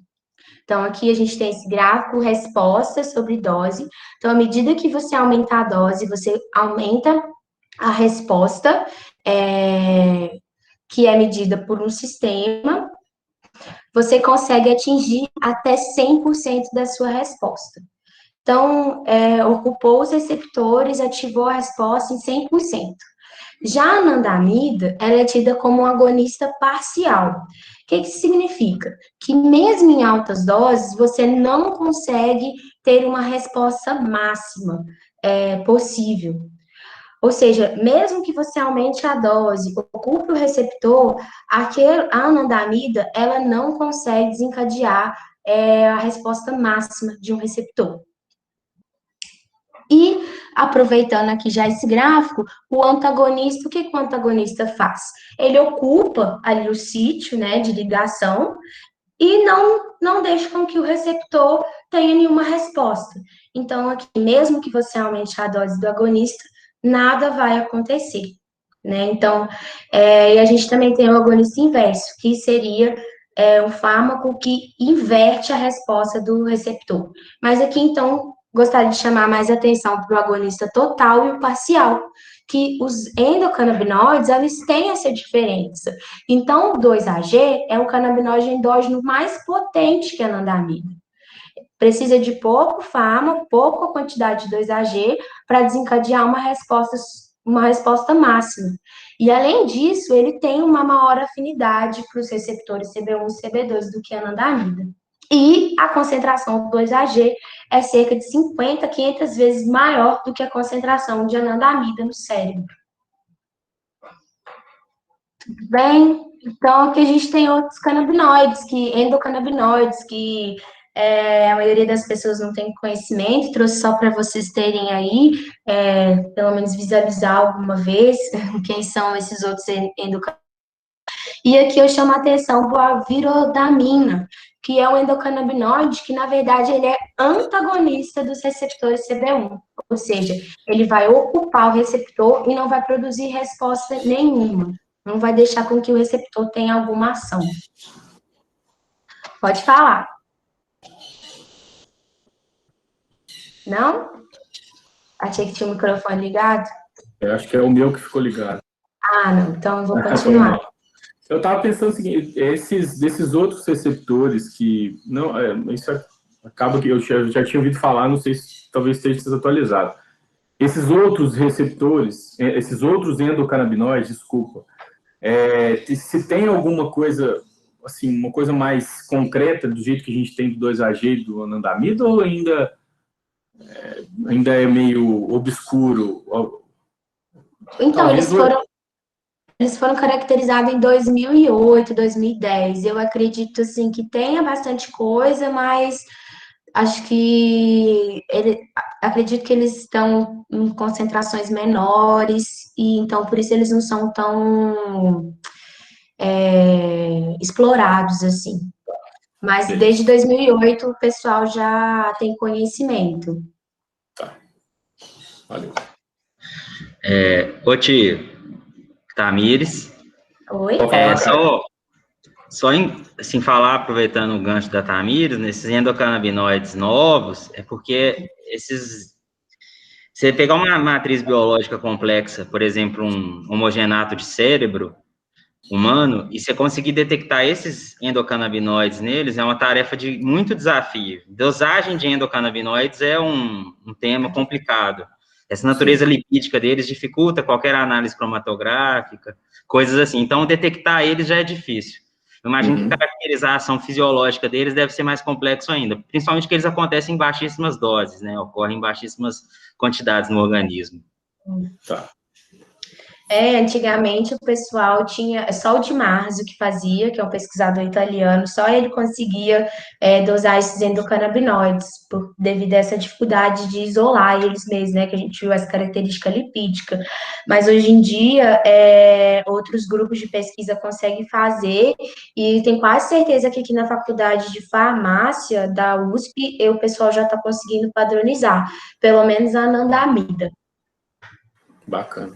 Então, aqui a gente tem esse gráfico, resposta sobre dose. Então, à medida que você aumenta a dose, você aumenta a resposta, que é medida por um sistema, você consegue atingir até 100% da sua resposta. Então, ocupou os receptores, ativou a resposta em 100%. Já a anandamida, ela é tida como um agonista parcial. O que significa? Que mesmo em altas doses, você não consegue ter uma resposta máxima possível. Ou seja, mesmo que você aumente a dose, ocupe o receptor, a anandamida, ela não consegue desencadear a resposta máxima de um receptor. E, aproveitando aqui já esse gráfico, o antagonista, o que o antagonista faz? Ele ocupa ali o sítio, né, de ligação e não deixa com que o receptor tenha nenhuma resposta. Então, aqui, mesmo que você aumente a dose do agonista, nada vai acontecer, né? Então, e a gente também tem o agonista inverso, que seria um fármaco que inverte a resposta do receptor. Mas aqui, então, gostaria de chamar mais atenção para o agonista total e o parcial, que os endocannabinoides, eles têm essa diferença. Então, o 2-AG é o canabinoide endógeno mais potente que a anandamida. Precisa de pouco fármaco, pouca quantidade de 2-AG para desencadear uma resposta máxima. E, além disso, ele tem uma maior afinidade para os receptores CB1 e CB2 do que a anandamida. E a concentração do 2-AG é cerca de 50 a 500 vezes maior do que a concentração de anandamida no cérebro. Tudo bem? Então, aqui a gente tem outros canabinoides, endocannabinoides, que a maioria das pessoas não tem conhecimento, trouxe só para vocês terem aí, pelo menos visualizar alguma vez quem são esses outros endocannabinoides. E aqui eu chamo a atenção para a virodamina, que é um endocannabinoide que, na verdade, ele é antagonista dos receptores CB1, ou seja, ele vai ocupar o receptor e não vai produzir resposta nenhuma, não vai deixar com que o receptor tenha alguma ação. Pode falar. Não? Achei que tinha o microfone ligado. Eu acho que é o meu que ficou ligado. Ah, não, então eu vou continuar. Eu estava pensando o seguinte, desses outros receptores que... isso acaba que eu já tinha ouvido falar, não sei se talvez esteja desatualizado. Esses outros receptores, esses outros endocannabinoides, desculpa, se tem alguma coisa, assim, uma coisa mais concreta do jeito que a gente tem do 2-AG e do anandamida, ou ainda é meio obscuro? Então, eles foram caracterizados em 2008, 2010. Eu acredito, assim, que tenha bastante coisa, mas acho que acredito que eles estão em concentrações menores, e então por isso eles não são tão explorados, assim. Mas desde 2008 o pessoal já tem conhecimento. Tá. Valeu. Tamires. Oi? Só assim, falar, aproveitando o gancho da Tamires, nesses endocannabinoides novos, é porque você pegar uma matriz biológica complexa, por exemplo, um homogenato de cérebro, humano, e você conseguir detectar esses endocannabinoides neles é uma tarefa de muito desafio. Dosagem de endocannabinoides é um tema complicado. Essa natureza lipídica deles dificulta qualquer análise cromatográfica, coisas assim. Então, detectar eles já é difícil. Eu imagino que caracterizar a ação fisiológica deles deve ser mais complexo ainda, principalmente que eles acontecem em baixíssimas doses, né? Ocorrem em baixíssimas quantidades no organismo. Tá. Antigamente o pessoal tinha só o Di Marzo que fazia, que é um pesquisador italiano, só ele conseguia dosar esses endocannabinoides, devido a essa dificuldade de isolar eles mesmos, né, que a gente viu essa característica lipídica. Mas hoje em dia, outros grupos de pesquisa conseguem fazer, e tenho quase certeza que aqui na faculdade de farmácia da USP, o pessoal já está conseguindo padronizar, pelo menos a anandamida. Bacana.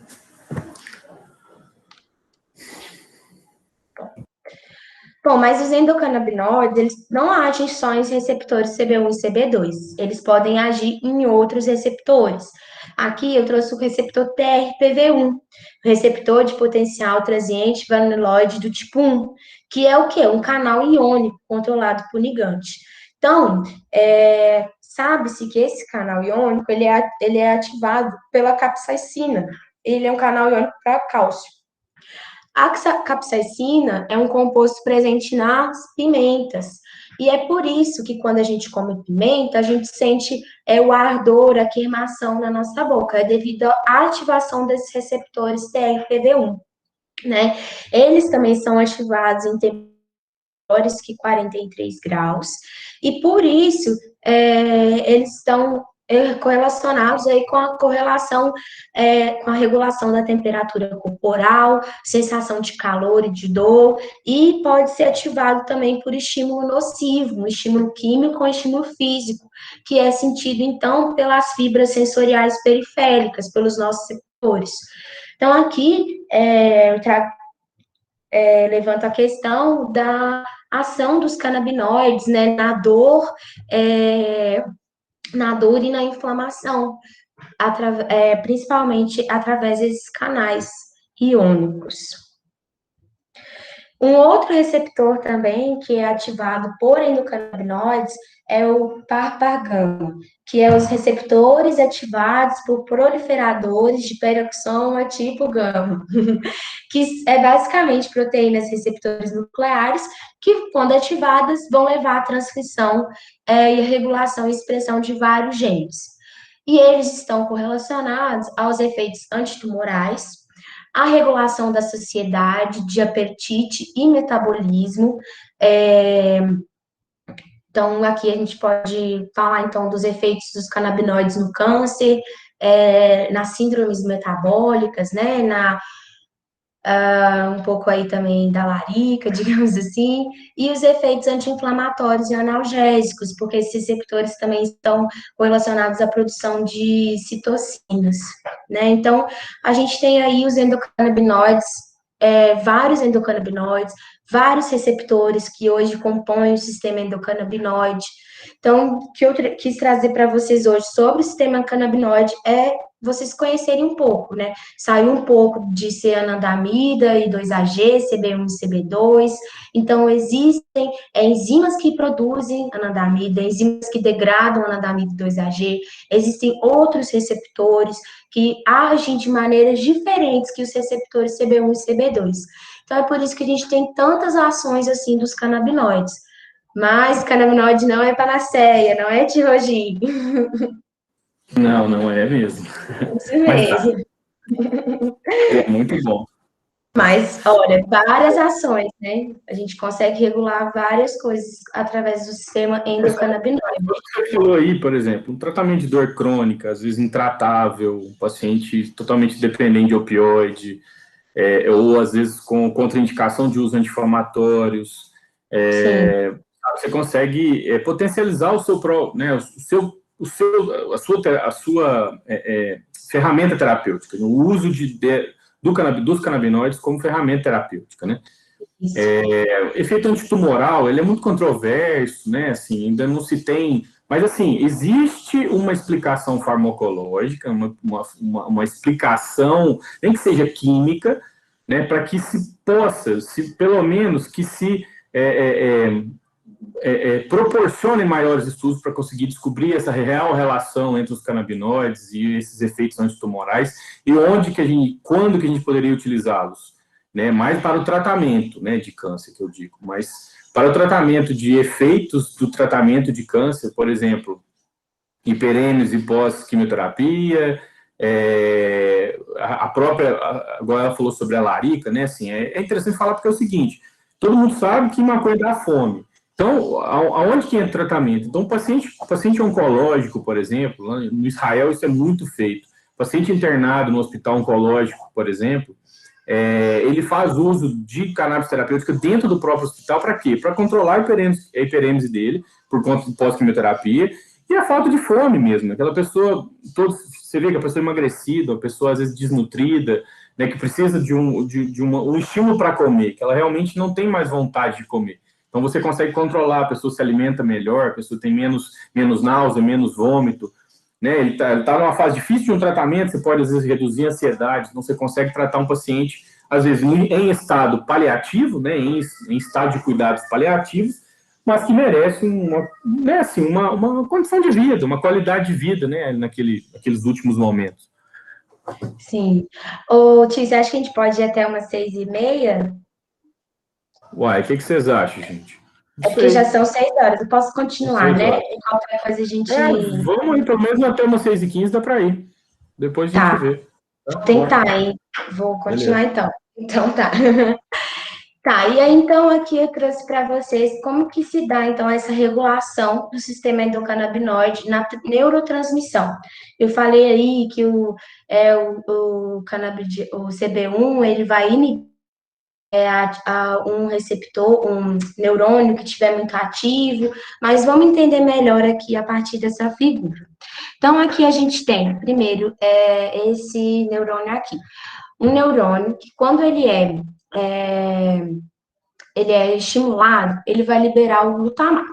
Bom, mas os endocannabinoides, eles não agem só em receptores CB1 e CB2, eles podem agir em outros receptores. Aqui eu trouxe o receptor TRPV1, receptor de potencial transiente vaniloide do tipo 1, que é o quê? Um canal iônico controlado por ligante. Então, sabe-se que esse canal iônico, ele é ativado pela capsaicina, ele é um canal iônico para cálcio. A capsaicina é um composto presente nas pimentas, e é por isso que quando a gente come pimenta, a gente sente o ardor, a queimação na nossa boca, é devido à ativação desses receptores TRPV1, né? Eles também são ativados em temperaturas que 43 graus, e por isso eles estão correlacionados aí com a correlação, com a regulação da temperatura corporal, sensação de calor e de dor, e pode ser ativado também por estímulo nocivo, um estímulo químico ou estímulo físico, que é sentido, então, pelas fibras sensoriais periféricas, pelos nossos receptores. Então, aqui, levanto a questão da ação dos canabinoides, né, na dor e na inflamação, principalmente através desses canais iônicos. Um outro receptor também que é ativado por endocannabinoides é o PARPA-gama, que é os receptores ativados por proliferadores de peroxoma tipo gama, que é basicamente proteínas receptores nucleares que, quando ativadas, vão levar à transcrição e regulação e expressão de vários genes. E eles estão correlacionados aos efeitos antitumorais, a regulação da saciedade, de apetite e metabolismo. Então, aqui a gente pode falar, então, dos efeitos dos canabinoides no câncer, nas síndromes metabólicas, né, um pouco aí também da larica, digamos assim, e os efeitos anti-inflamatórios e analgésicos, porque esses receptores também estão correlacionados à produção de citocinas, né? Então, a gente tem aí os endocannabinoides, vários endocannabinoides, vários receptores que hoje compõem o sistema endocannabinoide. Então, o que eu quis trazer para vocês hoje sobre o sistema cannabinoide é vocês conhecerem um pouco, né? Sair um pouco de anandamida e 2-AG, CB1 e CB2. Então, existem enzimas que produzem anandamida, enzimas que degradam anandamida e 2-AG, existem outros receptores que agem de maneiras diferentes que os receptores CB1 e CB2. Então, é por isso que a gente tem tantas ações, assim, dos canabinoides. Mas canabinoide não é panaceia, não é tirogin. Não, não é mesmo. Isso mesmo. É muito bom. Mas, olha, várias ações, né? A gente consegue regular várias coisas através do sistema endocannabinoide. Você falou aí, por exemplo, um tratamento de dor crônica, às vezes intratável, um paciente totalmente dependente de opioide, ou às vezes com contraindicação de uso anti-inflamatórios. Você consegue potencializar o seu, né, a sua ferramenta terapêutica, o uso dos canabinoides como ferramenta terapêutica, né? Efeito antitumoral, ele é muito controverso, né? Assim, ainda não se tem, mas assim, existe uma explicação farmacológica, uma explicação, nem que seja química, né, para que se possa, pelo menos, que se proporcionem maiores estudos para conseguir descobrir essa real relação entre os canabinoides e esses efeitos antitumorais, e quando que a gente poderia utilizá-los, né, mais para o tratamento, né, de câncer, que eu digo, mas para o tratamento de efeitos do tratamento de câncer, por exemplo, hiperêmese pós-quimioterapia, a própria, agora ela falou sobre a larica, né, assim, é interessante falar porque é o seguinte, todo mundo sabe que maconha dá fome. Então, aonde que entra o tratamento? Então, paciente oncológico, por exemplo, no Israel isso é muito feito. Paciente internado no hospital oncológico, por exemplo, ele faz uso de cannabis terapêutica dentro do próprio hospital, para quê? Para controlar a hiperêmese dele, por conta do pós-quimioterapia, e a falta de fome mesmo. Aquela pessoa, você vê que a pessoa é emagrecida, a pessoa às vezes desnutrida, né, que precisa de um estímulo para comer, que ela realmente não tem mais vontade de comer. Então, você consegue controlar, a pessoa se alimenta melhor, a pessoa tem menos náusea, menos vômito, né? Ele tá numa fase difícil de um tratamento, você pode, às vezes, reduzir a ansiedade, então você consegue tratar um paciente, às vezes, em estado paliativo, né? Em estado de cuidados paliativos, mas que merece uma condição de vida, uma qualidade de vida, né? Naqueles últimos momentos. Sim. Ô, Tia, você acha que a gente pode ir até umas 6h30? Uai, o que vocês acham, gente? É porque já são 6 horas, eu posso continuar, né? 6 horas. E qualquer coisa a gente... Vamos aí, pelo menos até umas 6h15 dá para ir. Depois a gente vê. Vou tentar, hein? Vou continuar. Beleza. Então. Então tá. Tá, e aí então aqui eu trouxe para vocês como que se dá então essa regulação do sistema endocannabinoide na neurotransmissão. Eu falei aí que o CB1 ele vai inibir um receptor, um neurônio que estiver muito ativo, mas vamos entender melhor aqui a partir dessa figura. Então aqui a gente tem, primeiro, esse neurônio aqui. Um neurônio que quando ele é estimulado, ele vai liberar o glutamato.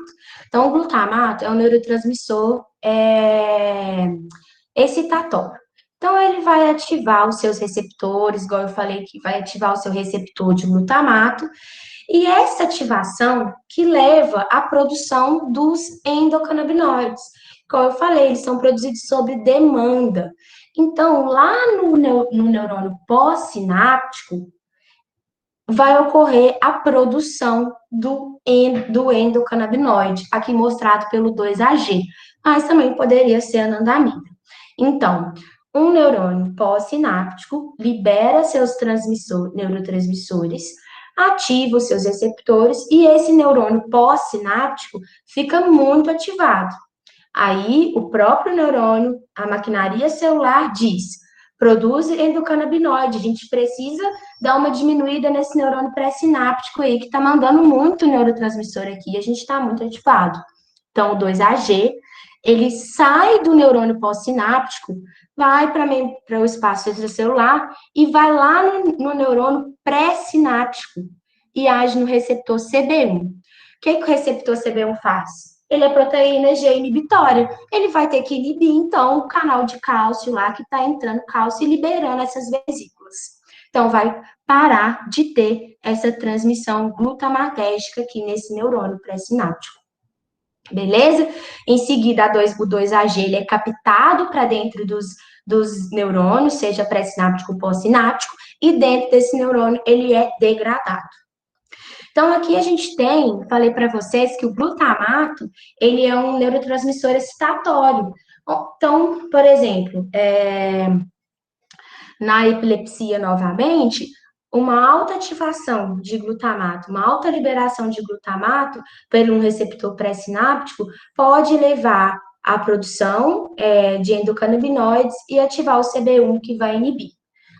Então, o glutamato é um neurotransmissor excitatório. Então, ele vai ativar os seus receptores, igual eu falei que vai ativar o seu receptor de glutamato, e essa ativação que leva à produção dos endocannabinoides. Como eu falei, eles são produzidos sob demanda. Então, lá no neurônio pós-sináptico, vai ocorrer a produção do endocannabinoide, aqui mostrado pelo 2-AG, mas também poderia ser anandamida. Então, um neurônio pós-sináptico libera seus neurotransmissores, ativa os seus receptores, e esse neurônio pós-sináptico fica muito ativado. Aí, o próprio neurônio, a maquinaria celular diz: produz endocannabinoide, a gente precisa dar uma diminuída nesse neurônio pré-sináptico aí, que está mandando muito neurotransmissor aqui, a gente está muito ativado. Então, o 2-AG, ele sai do neurônio pós-sináptico, vai para o espaço extracelular e vai lá no neurônio pré-sináptico e age no receptor CB1. O que o receptor CB1 faz? Ele é proteína G inibitória. Ele vai ter que inibir, então, o canal de cálcio lá, que está entrando cálcio e liberando essas vesículas. Então, vai parar de ter essa transmissão glutamatérgica aqui nesse neurônio pré-sináptico. Beleza? Em seguida, o 2-AG, ele é captado para dentro dos neurônios, seja pré-sináptico ou pós-sináptico, e dentro desse neurônio, ele é degradado. Então, aqui a gente falei para vocês que o glutamato, ele é um neurotransmissor excitatório. Então, por exemplo, na epilepsia, novamente, uma alta ativação de glutamato, uma alta liberação de glutamato por um receptor pré-sináptico pode levar à produção de endocannabinoides e ativar o CB1, que vai inibir.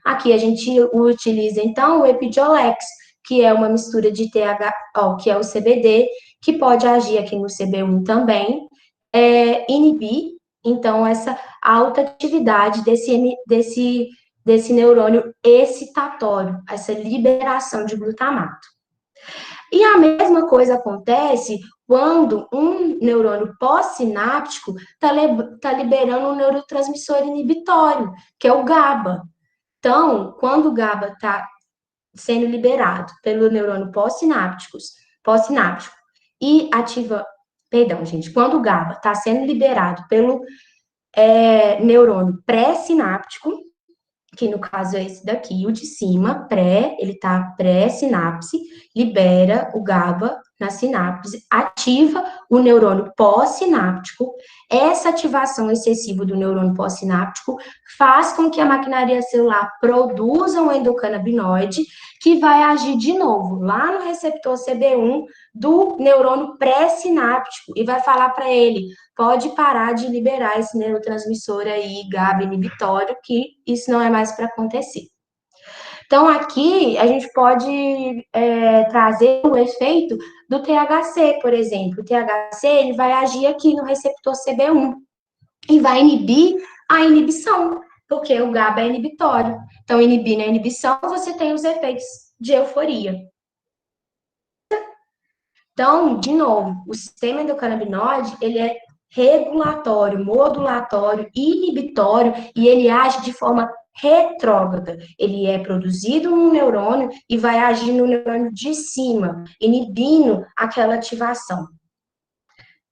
Aqui a gente utiliza, então, o Epidiolex, que é uma mistura de que é o CBD, que pode agir aqui no CB1 também, inibir, então, essa alta atividade desse neurônio excitatório, essa liberação de glutamato. E a mesma coisa acontece quando um neurônio pós-sináptico está liberando um neurotransmissor inibitório, que é o GABA. Então, quando o GABA está sendo liberado pelo neurônio pós-sináptico e ativa, perdão, gente, quando o GABA está sendo liberado pelo neurônio pré-sináptico, que no caso é esse daqui, o de cima, ele tá pré-sinapse, libera o GABA na sinapse, ativa o neurônio pós-sináptico. Essa ativação excessiva do neurônio pós-sináptico faz com que a maquinaria celular produza um endocannabinoide que vai agir de novo lá no receptor CB1 do neurônio pré-sináptico e vai falar para ele: pode parar de liberar esse neurotransmissor aí, GABA inibitório, que isso não é mais para acontecer. Então, aqui, a gente pode trazer o efeito do THC, por exemplo. O THC, ele vai agir aqui no receptor CB1 e vai inibir a inibição, porque o GABA é inibitório. Então, inibindo a inibição, você tem os efeitos de euforia. Então, de novo, o sistema endocannabinoide, ele é regulatório, modulatório, inibitório, e ele age de forma retrógrada. Ele é produzido no neurônio e vai agir no neurônio de cima, inibindo aquela ativação.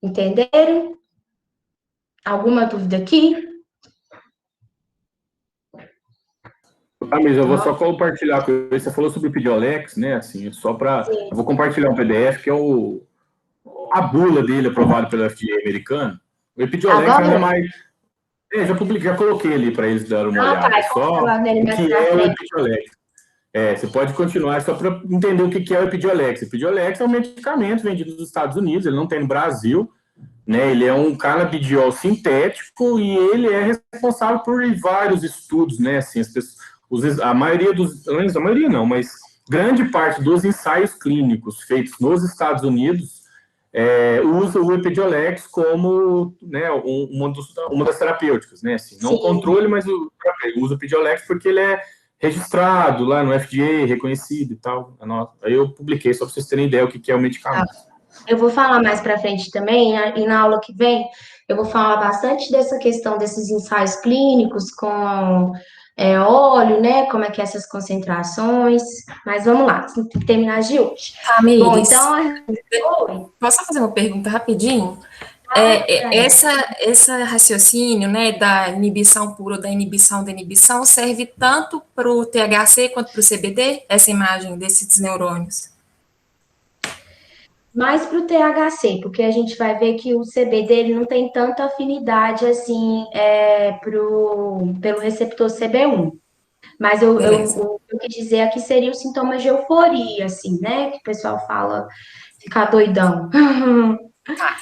Entenderam? Alguma dúvida aqui? Mas eu vou só compartilhar com você. Você falou sobre o Epidiolex, né? Assim, só para. Eu vou compartilhar um PDF que é a bula dele aprovado pelo FDA americano. O Epidiolex nada mais. Já coloquei ali para eles darem uma olhada. Só o que é o Epidiolex. Você pode continuar só para entender o que é o Epidiolex. O Epidiolex é um medicamento vendido nos Estados Unidos, ele não tem no Brasil, né? Ele é um canabidiol sintético e ele é responsável por vários estudos, né? Assim, a maioria mas grande parte dos ensaios clínicos feitos nos Estados Unidos usa o Epidiolex como, né, uma das terapêuticas, né? Assim, não o controle, mas usa o Epidiolex porque ele é registrado lá no FDA, reconhecido e tal. Aí eu publiquei, só para vocês terem ideia o que é o medicamento. Eu vou falar mais para frente também, e na aula que vem, eu vou falar bastante dessa questão desses ensaios clínicos com óleo, né? Como é que é essas concentrações. Mas vamos lá, tem que terminar de hoje. Bom, então... Posso fazer uma pergunta rapidinho? Esse raciocínio, né, da inibição pura ou da inibição serve tanto para o THC quanto para o CBD, essa imagem desses neurônios? Mais para o THC, porque a gente vai ver que o CBD ele não tem tanta afinidade assim pelo receptor CB1. Mas o que eu quis dizer aqui seria os sintomas de euforia, assim, né? Que o pessoal fala ficar doidão.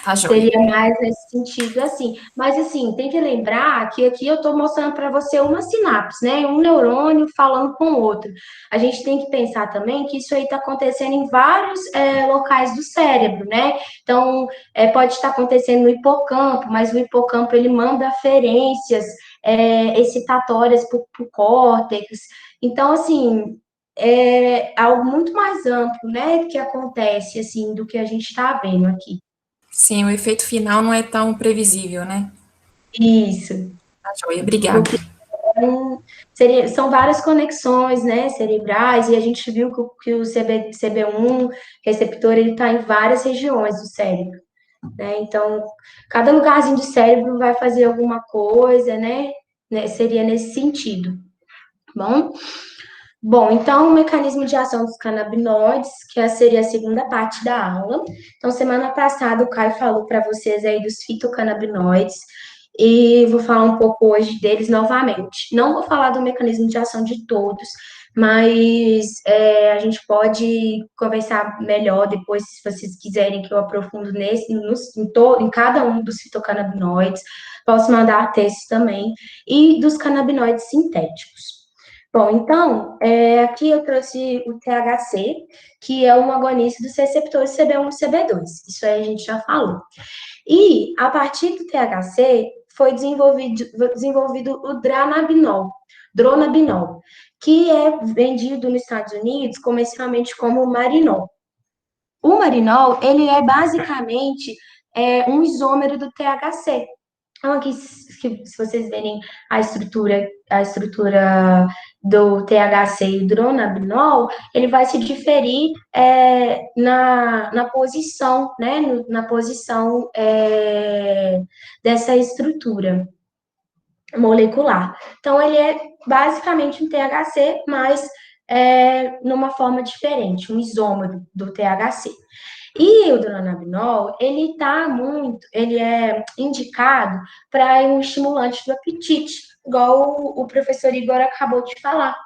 Tá Seria mais nesse sentido, assim. Mas, assim, tem que lembrar que aqui eu estou mostrando para você uma sinapse, né? Um neurônio falando com o outro. A gente tem que pensar também que isso aí está acontecendo em vários locais do cérebro, né? Então, pode estar acontecendo no hipocampo, mas o hipocampo, ele manda aferências excitatórias para o córtex. Então, assim, é algo muito mais amplo, né? Que acontece, assim, do que a gente está vendo aqui. Sim, o efeito final não é tão previsível, né? Isso. Tá joia, obrigada. São várias conexões, né, cerebrais, e a gente viu que o CB1 receptor, ele está em várias regiões do cérebro, né? Então, cada lugarzinho do cérebro vai fazer alguma coisa, né? Seria nesse sentido. Bom, então, o mecanismo de ação dos canabinoides, que seria a segunda parte da aula. Então, semana passada, o Caio falou para vocês aí dos fitocannabinoides, e vou falar um pouco hoje deles novamente. Não vou falar do mecanismo de ação de todos, mas a gente pode conversar melhor depois, se vocês quiserem que eu aprofundo em cada um dos fitocannabinoides. Posso mandar textos também, e dos canabinoides sintéticos. Bom, então, aqui eu trouxe o THC, que é um agonista dos receptores CB1 e CB2. Isso aí a gente já falou. E, a partir do THC, foi desenvolvido o dronabinol, que é vendido nos Estados Unidos comercialmente como Marinol. O Marinol, ele é basicamente um isômero do THC. Então, aqui, se vocês verem a estrutura do THC e do dronabinol, ele vai se diferir na posição, né? Na posição dessa estrutura molecular. Então, ele é basicamente um THC, mas numa forma diferente, um isômero do THC. E o dronabinol, ele é indicado para um estimulante do apetite, igual o professor Igor acabou de falar.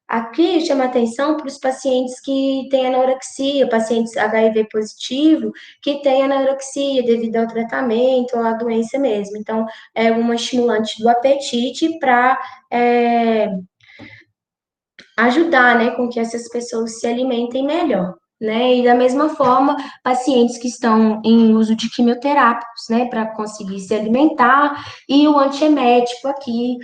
Aqui chama atenção para os pacientes que têm anorexia, pacientes HIV positivo, que têm anorexia devido ao tratamento ou à doença mesmo. Então, é um estimulante do apetite para ajudar, né, com que essas pessoas se alimentem melhor. Né? E da mesma forma, pacientes que estão em uso de quimioterápicos, né, para conseguir se alimentar, e o antiemético aqui,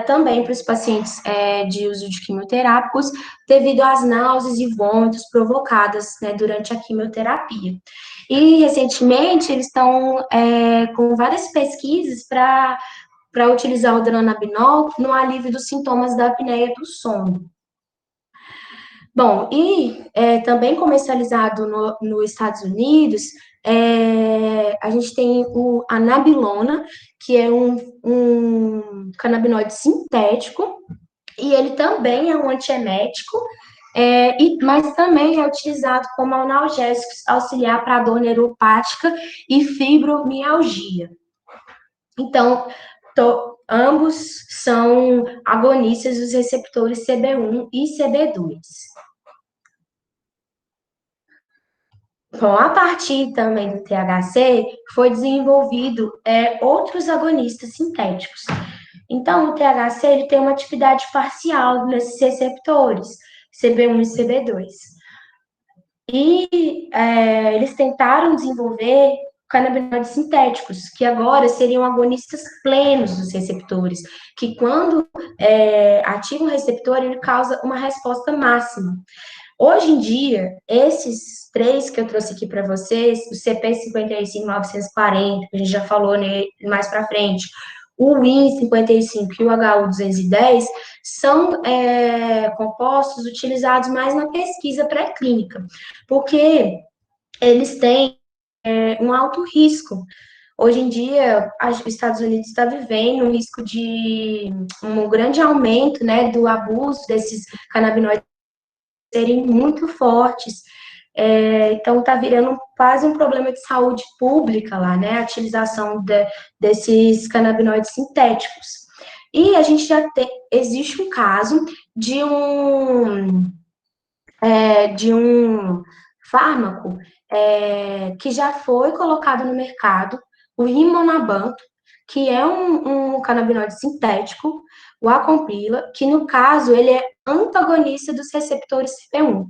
também para os pacientes de uso de quimioterápicos, devido às náuseas e vômitos provocadas, né, durante a quimioterapia. E, recentemente, eles estão com várias pesquisas para utilizar o dronabinol no alívio dos sintomas da apneia do sono. Bom, e também comercializado nos Estados Unidos, a gente tem o anabilona, que é um canabinoide sintético, e ele também é um antiemético, mas também é utilizado como analgésico auxiliar para dor neuropática e fibromialgia. Então, ambos são agonistas dos receptores CB1 e CB2. Bom, a partir também do THC, foi desenvolvido outros agonistas sintéticos. Então, o THC ele tem uma atividade parcial nesses receptores, CB1 e CB2. E eles tentaram desenvolver canabinoides sintéticos, que agora seriam agonistas plenos dos receptores, que quando ativa o receptor, ele causa uma resposta máxima. Hoje em dia, esses três que eu trouxe aqui para vocês, o CP55-940, que a gente já falou mais para frente, o WIN55 e o HU210, são compostos utilizados mais na pesquisa pré-clínica, porque eles têm um alto risco. Hoje em dia, os Estados Unidos está vivendo um risco de um grande aumento, né, do abuso desses canabinoides serem muito fortes. Então, está virando quase um problema de saúde pública lá, né, a utilização desses canabinoides sintéticos. E a gente existe um caso de um fármaco que já foi colocado no mercado, o rimonabant, que é um canabinoide sintético, o Acomplila, que no caso ele é antagonista dos receptores CB1.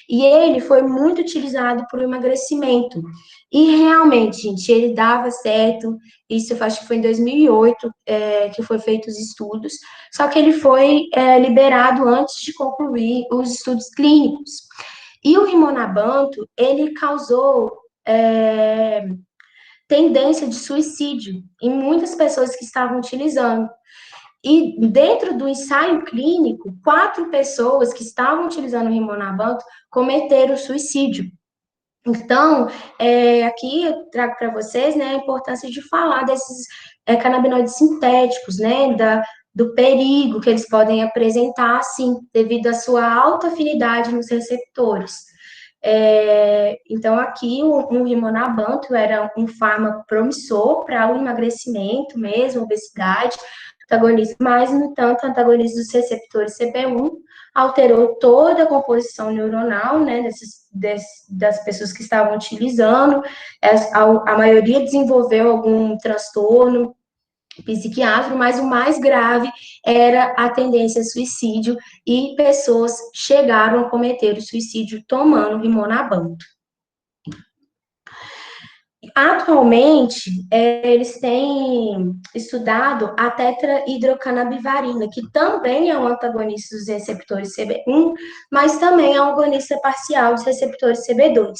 E ele foi muito utilizado para o emagrecimento. E realmente, gente, ele dava certo. Isso eu acho que foi em 2008 que foi feito os estudos. Só que ele foi liberado antes de concluir os estudos clínicos. E o rimonabant, ele causou tendência de suicídio em muitas pessoas que estavam utilizando. E dentro do ensaio clínico, 4 pessoas que estavam utilizando o rimonabant cometeram suicídio. Então, aqui eu trago para vocês, né, a importância de falar desses canabinoides sintéticos, né, do perigo que eles podem apresentar, sim, devido à sua alta afinidade nos receptores. Então, aqui o rimonabant era um fármaco promissor para o emagrecimento mesmo, obesidade, antagonista, mas, no entanto, antagonista dos receptores CB1, alterou toda a composição neuronal, né, das pessoas que estavam utilizando, a maioria desenvolveu algum transtorno psiquiátrico, mas o mais grave era a tendência a suicídio, e pessoas chegaram a cometer o suicídio tomando rimonabant. Atualmente, eles têm estudado a tetrahidrocanabivarina, que também é um antagonista dos receptores CB1, mas também é um agonista parcial dos receptores CB2.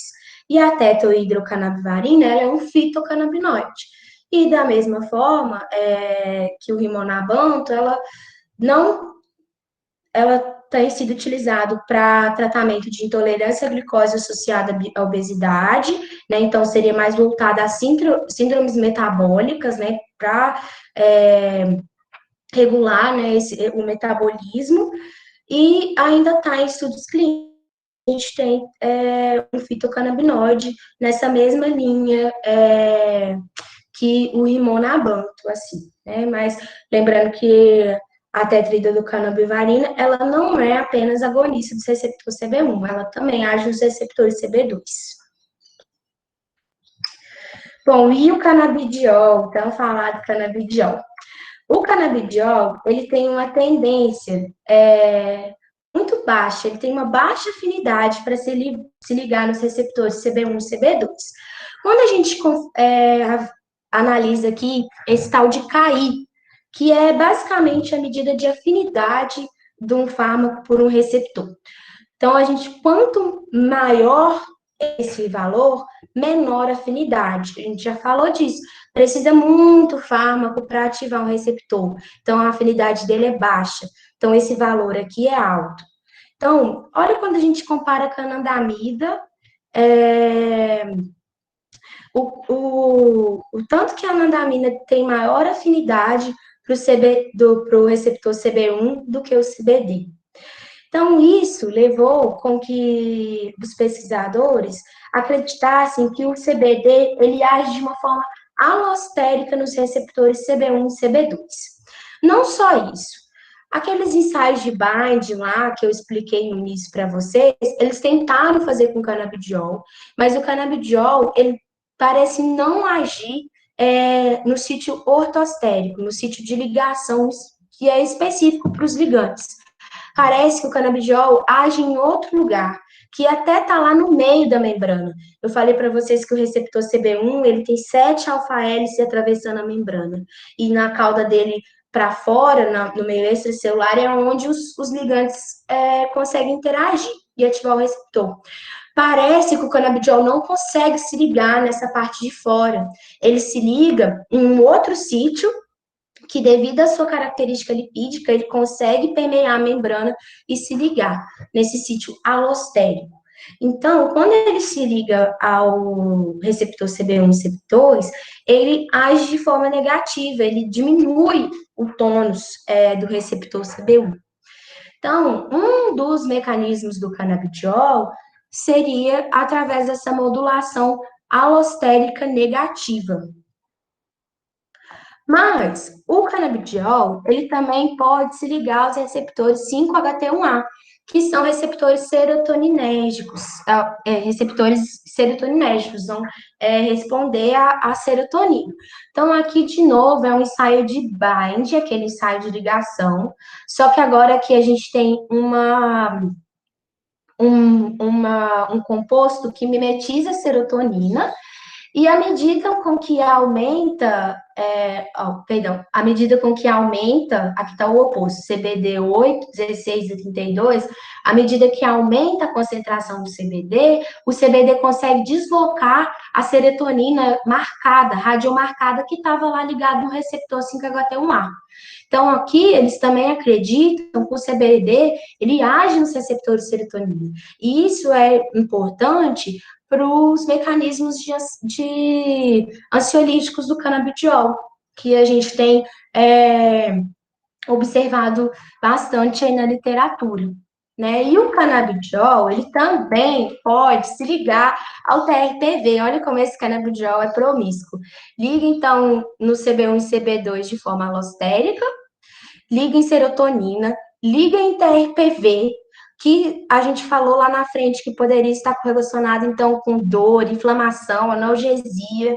E a tetrahidrocanabivarina, ela é um fitocannabinoide. E da mesma forma que o Rimonabant, ela tem sido utilizado para tratamento de intolerância à glicose associada à obesidade, né? Então, seria mais voltada a síndromes metabólicas, né? Para regular, né, o metabolismo, e ainda está em estudos clínicos. A gente tem um fitocannabinoide nessa mesma linha que o Rimonabant, assim, né? Mas lembrando que a tetridodocanobivarina, ela não é apenas agonista do receptor CB1, ela também age nos receptores CB2. Bom, e o canabidiol? Então, falar do canabidiol. O canabidiol, ele tem uma tendência muito baixa, ele tem uma baixa afinidade para se ligar nos receptores CB1 e CB2. Quando a gente analisa aqui esse tal de KI, que é basicamente a medida de afinidade de um fármaco por um receptor. Então, quanto maior esse valor, menor afinidade. A gente já falou disso. Precisa muito fármaco para ativar um receptor. Então, a afinidade dele é baixa. Então, esse valor aqui é alto. Então, olha quando a gente compara com a anandamida, o tanto que a anandamida tem maior afinidade para o receptor CB1 do que o CBD. Então, isso levou com que os pesquisadores acreditassem que o CBD ele age de uma forma alostérica nos receptores CB1 e CB2. Não só isso. Aqueles ensaios de bind lá, que eu expliquei no início para vocês, eles tentaram fazer com canabidiol, mas o canabidiol, ele parece não agir no sítio ortostérico, no sítio de ligação, que é específico para os ligantes. Parece que o canabidiol age em outro lugar, que até está lá no meio da membrana. Eu falei para vocês que o receptor CB1, ele tem 7 alfa-hélices atravessando a membrana. E na cauda dele para fora, no meio extracelular, é onde os ligantes conseguem interagir e ativar o receptor. Parece que o canabidiol não consegue se ligar nessa parte de fora. Ele se liga em um outro sítio, que devido à sua característica lipídica, ele consegue permear a membrana e se ligar nesse sítio alostérico. Então, quando ele se liga ao receptor CB1 e CB2, ele age de forma negativa, ele diminui o tônus do receptor CB1. Então, um dos mecanismos do canabidiol seria através dessa modulação alostérica negativa. Mas o canabidiol, ele também pode se ligar aos receptores 5-HT1A, que são receptores serotoninérgicos, vão responder à serotonina. Então, aqui, de novo, é um ensaio de bind, aquele ensaio de ligação, só que agora aqui a gente tem um composto que mimetiza a serotonina, e à medida com que aumenta, à medida com que aumenta, aqui está o oposto, CBD 8, 16 e 32, à medida que aumenta a concentração do CBD, o CBD consegue deslocar a serotonina marcada, radiomarcada, que estava lá ligado no receptor 5-HT1A. Então, aqui, eles também acreditam que o CBD, ele age nos receptores de serotonina. E isso é importante para os mecanismos de ansiolíticos do canabidiol, que a gente tem observado bastante aí na literatura, né? E o canabidiol, ele também pode se ligar ao TRPV. Olha como esse canabidiol é promíscuo. Liga, então, no CB1 e CB2 de forma alostérica, liga em serotonina, liga em TRPV, que a gente falou lá na frente que poderia estar relacionado, então, com dor, inflamação, analgesia,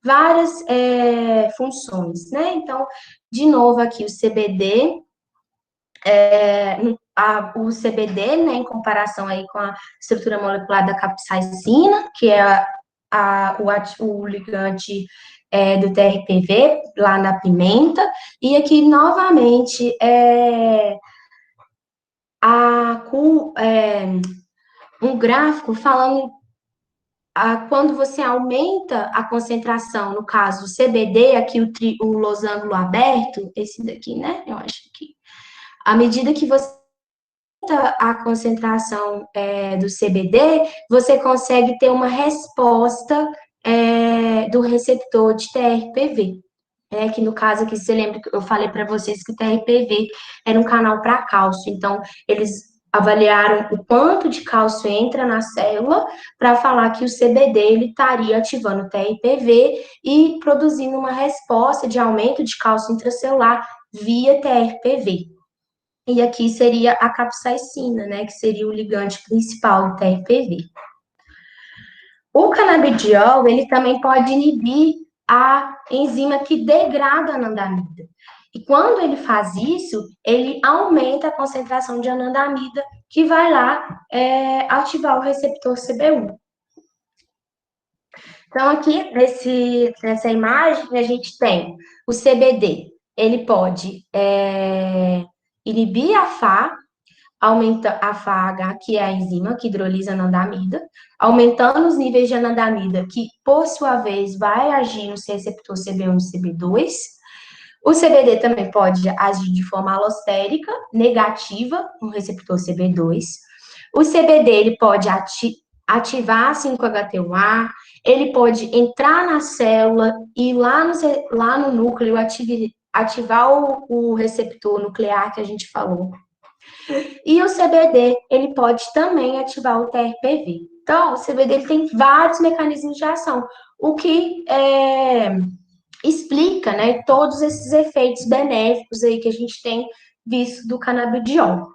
várias funções, né? Então, de novo aqui, o CBD, né, em comparação aí com a estrutura molecular da capsaicina, que é o ligante do TRPV, lá na pimenta, e aqui, novamente, um gráfico falando quando você aumenta a concentração, no caso, o CBD, aqui o losango aberto, esse daqui, né? Eu acho que à medida que você aumenta a concentração do CBD, você consegue ter uma resposta do receptor de TRPV. Que no caso aqui, você lembra que eu falei para vocês que o TRPV era um canal para cálcio, então eles avaliaram o quanto de cálcio entra na célula para falar que o CBD ele estaria ativando o TRPV e produzindo uma resposta de aumento de cálcio intracelular via TRPV. E aqui seria a capsaicina, né, que seria o ligante principal do TRPV. O canabidiol, ele também pode inibir a enzima que degrada a anandamida. E quando ele faz isso, ele aumenta a concentração de anandamida, que vai lá ativar o receptor CB1. Então, aqui, nessa imagem, a gente tem o CBD. Ele pode inibir a FA, aumenta a FAH, que é a enzima que hidrolisa a anandamida, aumentando os níveis de anandamida, que, por sua vez, vai agir no receptor CB1 e CB2. O CBD também pode agir de forma alostérica, negativa, no receptor CB2. O CBD, ele pode ativar a 5-HT1A, ele pode entrar na célula e lá no núcleo ativar o receptor nuclear que a gente falou. E o CBD, ele pode também ativar o TRPV. Então, o CBD ele tem vários mecanismos de ação, o que explica, né, todos esses efeitos benéficos aí que a gente tem visto do canabidiol.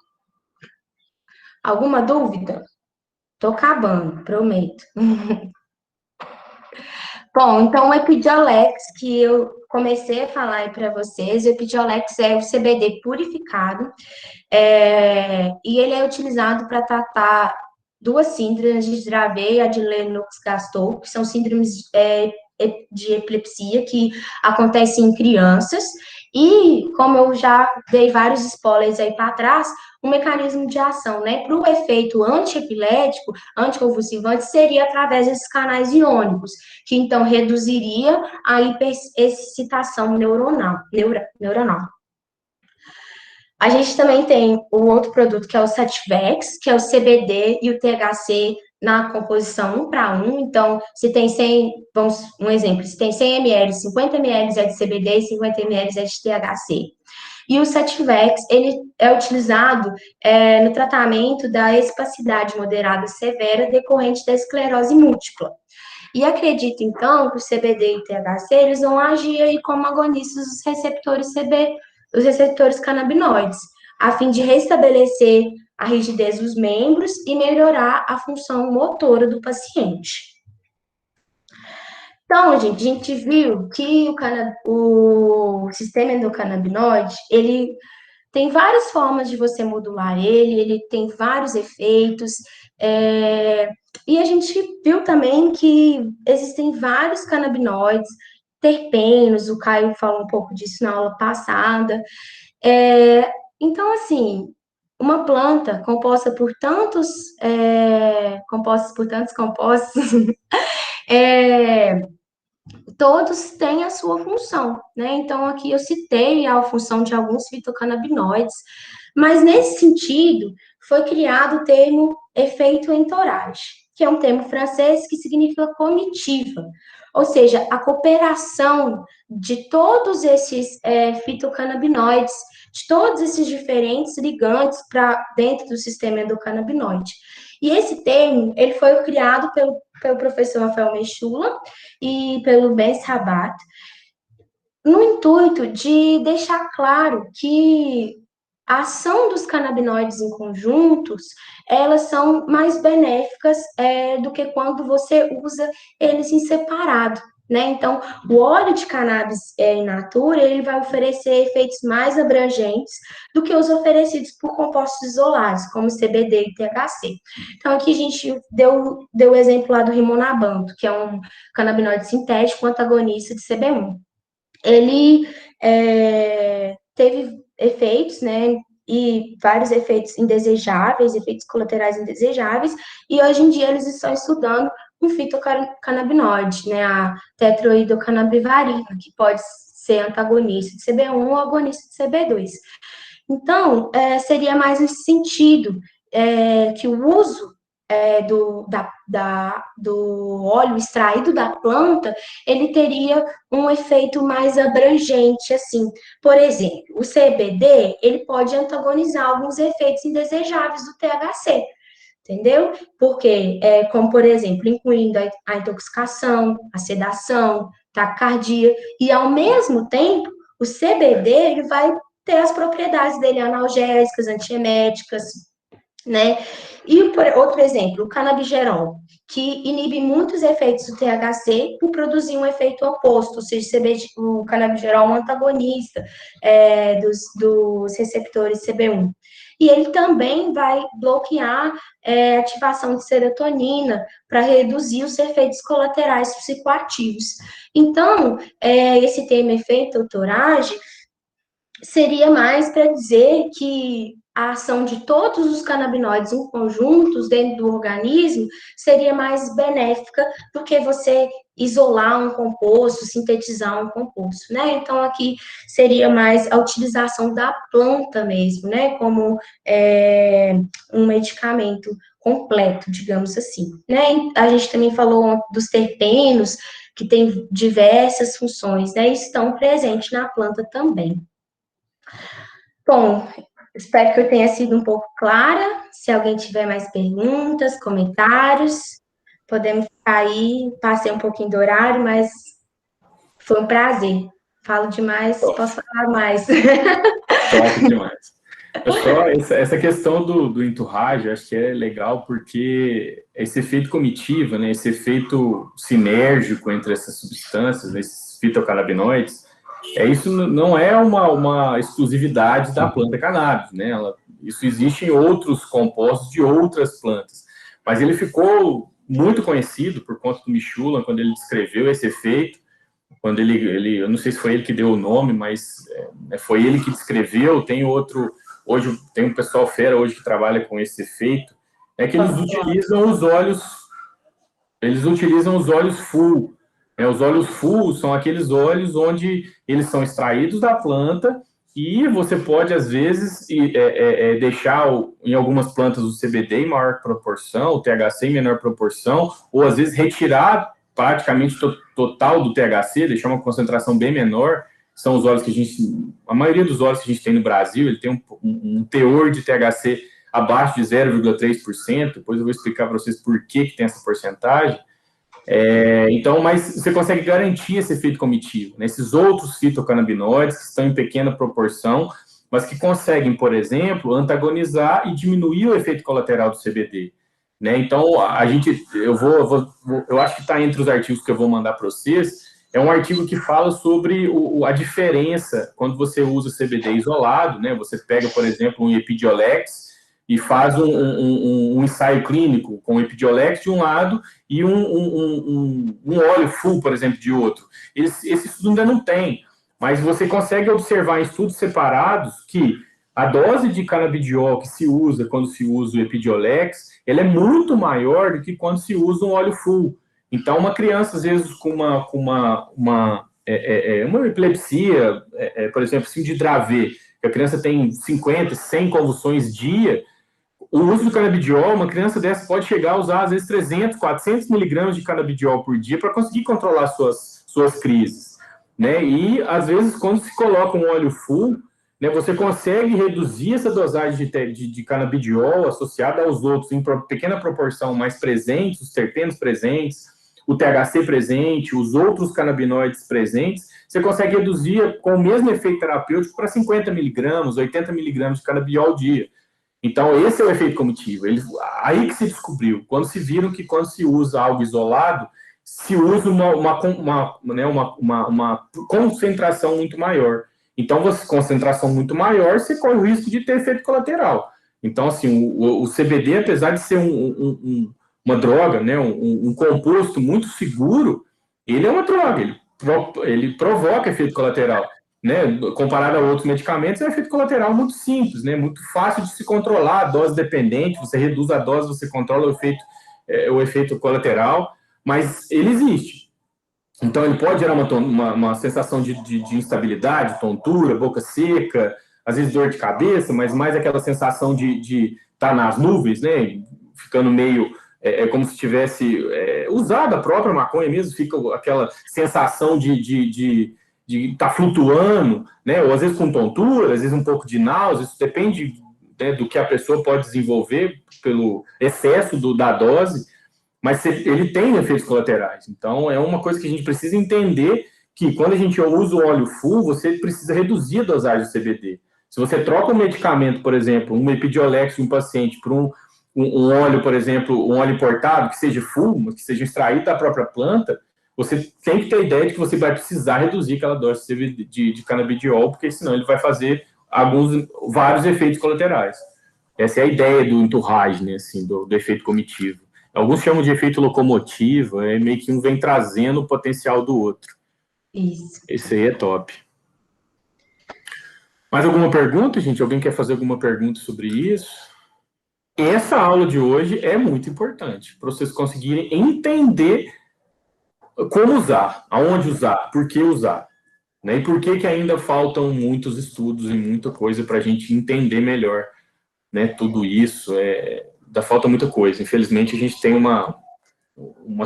Alguma dúvida? Tô acabando, prometo. Bom, então o Epidiolex, que eu comecei a falar aí para vocês, o Epidiolex é o CBD purificado, e ele é utilizado para tratar duas síndromes de Dravet e a de Lennox-Gastaut, que são síndromes de epilepsia que acontecem em crianças, e como eu já dei vários spoilers aí para trás, o mecanismo de ação, né, para o efeito antiepilético, anticonvulsivante, seria através desses canais iônicos, que então reduziria a hiperexcitação neuronal. A gente também tem o outro produto, que é o Sativex, que é o CBD e o THC na composição 1:1. Então, se tem 100, um exemplo, se tem 100 ml, 50 ml é de CBD e 50 ml é de THC. E o Sativex, ele é utilizado no tratamento da espasticidade moderada severa decorrente da esclerose múltipla. E acredito, então, que o CBD e o THC, eles vão agir aí como agonistas dos receptores os receptores canabinoides, a fim de restabelecer a rigidez dos membros e melhorar a função motora do paciente. Então, gente, a gente viu que o sistema endocannabinoide, ele tem várias formas de você modular ele tem vários efeitos, e a gente viu também que existem vários canabinoides, terpenos, o Caio falou um pouco disso na aula passada. Então, assim, uma planta composta por tantos compostos, todos têm a sua função, né? Então, aqui eu citei a função de alguns fitocannabinoides, mas nesse sentido, foi criado o termo efeito entourage, que é um termo francês que significa comitiva, ou seja, a cooperação de todos esses fitocannabinoides, de todos esses diferentes ligantes para dentro do sistema endocannabinoide. E esse termo, ele foi criado pelo professor Rafael Mechula e pelo Ben Sabat, no intuito de deixar claro que a ação dos canabinoides em conjuntos, elas são mais benéficas do que quando você usa eles em separado, né? Então, o óleo de cannabis in natura, ele vai oferecer efeitos mais abrangentes do que os oferecidos por compostos isolados, como CBD e THC. Então, aqui a gente deu o exemplo lá do rimonabant, que é um canabinoide sintético antagonista de CB1. Ele teve efeitos, né, e vários efeitos indesejáveis, efeitos colaterais indesejáveis, e hoje em dia eles estão estudando um fitocannabinoide, né, a tetroidocanabivarina, que pode ser antagonista de CB1 ou agonista de CB2. Então, seria mais nesse sentido, que o uso do óleo extraído da planta, ele teria um efeito mais abrangente, assim. Por exemplo, o CBD, ele pode antagonizar alguns efeitos indesejáveis do THC, entendeu? Porque, como por exemplo, incluindo a intoxicação, a sedação, taquicardia, e ao mesmo tempo, o CBD, ele vai ter as propriedades dele analgésicas, antieméticas, né? E outro exemplo, o canabigerol, que inibe muitos efeitos do THC por produzir um efeito oposto, ou seja, o canabigerol é um antagonista dos receptores CB1. E ele também vai bloquear a ativação de serotonina para reduzir os efeitos colaterais psicoativos. Então, esse termo efeito autorage seria mais para dizer que a ação de todos os canabinoides em conjuntos dentro do organismo seria mais benéfica do que você isolar um composto, sintetizar um composto, né? Então, aqui seria mais a utilização da planta mesmo, né? Como um medicamento completo, digamos assim, né? A gente também falou dos terpenos, que tem diversas funções, né? E estão presentes na planta também. Bom, espero que eu tenha sido um pouco clara. Se alguém tiver mais perguntas, comentários, podemos ficar aí. Passei um pouquinho do horário, mas foi um prazer. Falo demais, posso falar mais. Top demais. Só essa questão do entourage, acho que é legal porque esse efeito comitiva, né, esse efeito sinérgico entre essas substâncias, esses fitocannabinoides, isso não é uma exclusividade da planta cannabis, né? Isso existe em outros compostos de outras plantas. Mas ele ficou muito conhecido por conta do Michulan, quando ele descreveu esse efeito, quando eu não sei se foi ele que deu o nome, mas foi ele que descreveu. Tem outro, hoje tem um pessoal fera hoje que trabalha com esse efeito, que eles utilizam os óleos full. Os óleos full são aqueles óleos onde eles são extraídos da planta e você pode, às vezes, deixar em algumas plantas o CBD em maior proporção, o THC em menor proporção, ou, às vezes, retirar praticamente total do THC, deixar uma concentração bem menor. São os óleos que a maioria dos óleos que a gente tem no Brasil, ele tem um teor de THC abaixo de 0,3%, depois eu vou explicar para vocês por que tem essa porcentagem. Então, mas você consegue garantir esse efeito comitivo, né? Esses outros fitocannabinoides que estão em pequena proporção, mas que conseguem, por exemplo, antagonizar e diminuir o efeito colateral do CBD, né? Então, eu acho que está entre os artigos que eu vou mandar para vocês, é um artigo que fala sobre a diferença quando você usa o CBD isolado, né? Você pega, por exemplo, um Epidiolex e faz um ensaio clínico com o Epidiolex de um lado e um óleo full, por exemplo, de outro. Esse estudo ainda não tem, mas você consegue observar em estudos separados que a dose de canabidiol que se usa quando se usa o Epidiolex, ela é muito maior do que quando se usa um óleo full. Então, uma criança, às vezes, com uma epilepsia, por exemplo, síndrome de Dravet, que a criança tem 50, 100 convulsões dia, o uso do canabidiol, uma criança dessa pode chegar a usar, às vezes, 300, 400 miligramas de canabidiol por dia para conseguir controlar suas crises, né? E, às vezes, quando se coloca um óleo full, né, você consegue reduzir essa dosagem de canabidiol associada aos outros em pequena proporção mais presentes, os terpenos presentes, o THC presente, os outros canabinoides presentes, você consegue reduzir com o mesmo efeito terapêutico para 50 miligramas, 80 miligramas de canabidiol ao dia. Então, esse é o efeito comitivo. Aí que se descobriu, quando se viram que quando se usa algo isolado, se usa uma concentração muito maior. Então, concentração muito maior, você corre o risco de ter efeito colateral. Então, assim, o CBD, apesar de ser uma droga, né, um composto muito seguro, ele é uma droga, ele provoca efeito colateral. Né, comparado a outros medicamentos, é um efeito colateral muito simples, né, muito fácil de se controlar, dose dependente, você reduz a dose, você controla o efeito colateral, mas ele existe. Então, ele pode gerar uma sensação de instabilidade, tontura, boca seca, às vezes dor de cabeça, mas mais aquela sensação de estar nas nuvens, né? Ficando meio... como se tivesse usado a própria maconha mesmo, fica aquela sensação de estar flutuando, né? Ou às vezes com tontura, às vezes um pouco de náusea, isso depende, né, do que a pessoa pode desenvolver pelo excesso da dose, mas ele tem efeitos colaterais. Então, é uma coisa que a gente precisa entender, que quando a gente usa o óleo full, você precisa reduzir a dosagem do CBD. Se você troca um medicamento, por exemplo, um Epidiolex de um paciente por um óleo, por exemplo, um óleo importado, que seja full, que seja extraído da própria planta, você tem que ter a ideia de que você vai precisar reduzir aquela dose de canabidiol, porque senão ele vai fazer vários efeitos colaterais. Essa é a ideia do entourage, né, assim, do efeito comitivo. Alguns chamam de efeito locomotivo, meio que um vem trazendo o potencial do outro. Isso. Esse aí é top. Mais alguma pergunta, gente? Alguém quer fazer alguma pergunta sobre isso? Essa aula de hoje é muito importante, para vocês conseguirem entender como usar, aonde usar, por que usar, né? E por que ainda faltam muitos estudos e muita coisa para a gente entender melhor, né? Tudo isso, ainda falta muita coisa. Infelizmente, a gente tem uma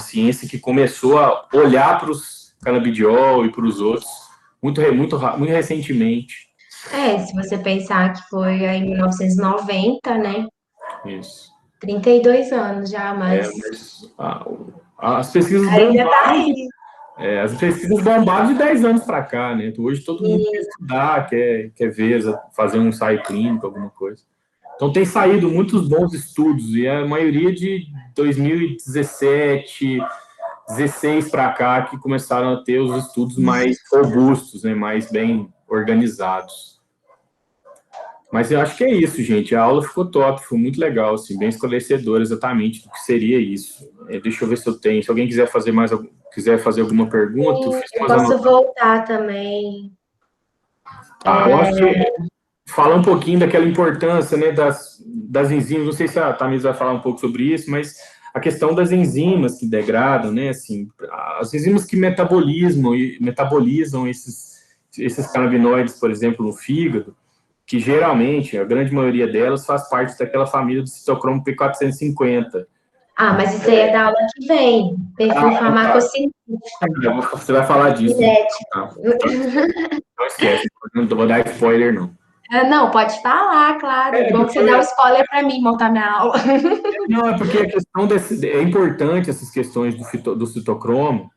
ciência que começou a olhar para os canabidiol e para os outros muito recentemente. Se você pensar que foi aí em 1990, né? Isso. 32 anos já, mas as pesquisas ainda tá aí. as pesquisas bombaram de 10 anos para cá, né? Hoje todo mundo quer estudar, quer ver, fazer um ensaio clínico, alguma coisa. Então tem saído muitos bons estudos, e a maioria de 2017, 16 para cá, que começaram a ter os estudos mais robustos, né? Mais bem organizados. Mas eu acho que é isso, gente. A aula ficou top, foi muito legal, assim, bem esclarecedora exatamente do que seria isso. Deixa eu ver se eu tenho. Se alguém quiser fazer alguma pergunta... Eu posso voltar também. Eu acho que falar um pouquinho daquela importância, né, das enzimas, não sei se a Tamires vai falar um pouco sobre isso, mas a questão das enzimas que degradam, né, assim, as enzimas que metabolizam esses canabinoides, por exemplo, no fígado, que geralmente, a grande maioria delas faz parte daquela família do citocromo P450. Mas isso aí é da aula que vem, perfil farmacocinético. Você vai falar disso. Não esquece, não vou dar spoiler, não. Não, pode falar, claro. Bom que você dá um spoiler para mim montar minha aula. Não, é porque a questão é importante, essas questões do citocromo,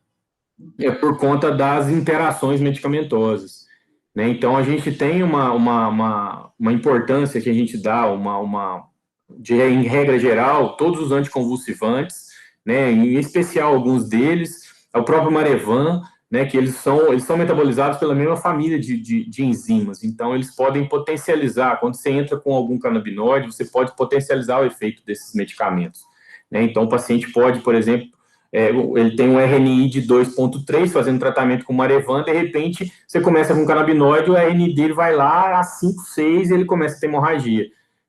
por conta das interações medicamentosas, né? Então, a gente tem uma importância que a gente dá, em regra geral, todos os anticonvulsivantes, né? Em especial alguns deles, o próprio Marevan, né, que eles são metabolizados pela mesma família de enzimas, então eles podem potencializar, quando você entra com algum canabinoide, você pode potencializar o efeito desses medicamentos, né? Então o paciente pode, por exemplo, ele tem um RNI de 2,3, fazendo tratamento com Marevan, de repente você começa com um canabinoide, o RNI dele vai lá a 5, 6 e ele começa a ter hemorragia.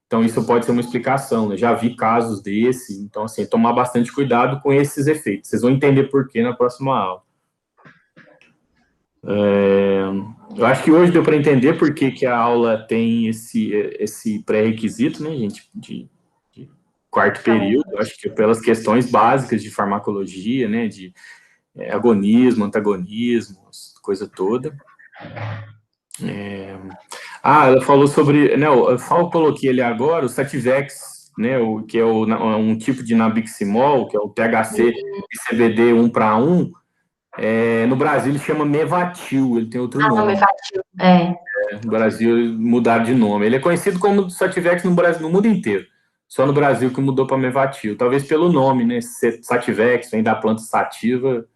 Então isso pode ser uma explicação, né? Já vi casos desse, então assim, tomar bastante cuidado com esses efeitos. Vocês vão entender por quê na próxima aula. Eu acho que hoje deu para entender por que a aula tem esse pré-requisito, né, gente, de quarto período. Eu acho que pelas questões básicas de farmacologia, né, de agonismo, antagonismo, coisa toda. Ela falou sobre, né, eu coloquei ali agora o Sativex, né, que é um tipo de nabiximol, que é o THC e CBD 1:1. No Brasil ele chama Mevatil, ele tem outro nome. Mevatil, No Brasil mudaram de nome. Ele é conhecido como Sativex no Brasil, no mundo inteiro. Só no Brasil que mudou para Mevatil. Talvez pelo nome, né? Sativex, vem da planta sativa.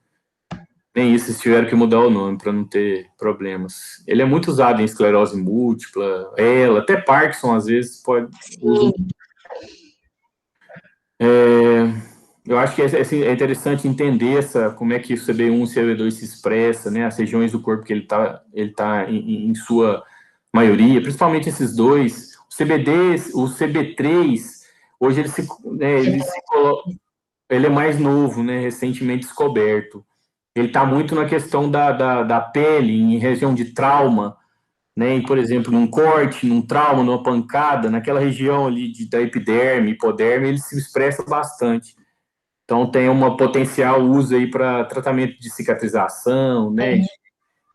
Nem isso, eles tiveram que mudar o nome para não ter problemas. Ele é muito usado em esclerose múltipla, até Parkinson, às vezes, pode usar. Eu acho que é interessante entender como é que o CB1 e o CB2 se expressa, né, as regiões do corpo que ele tá em sua maioria, principalmente esses dois. O CB3, hoje ele se coloca... ele é mais novo, né, recentemente descoberto. Ele está muito na questão da pele, em região de trauma, né, por exemplo, num corte, num trauma, numa pancada, naquela região ali da epiderme, hipoderme, ele se expressa bastante. Então, tem uma potencial uso aí para tratamento de cicatrização, né, de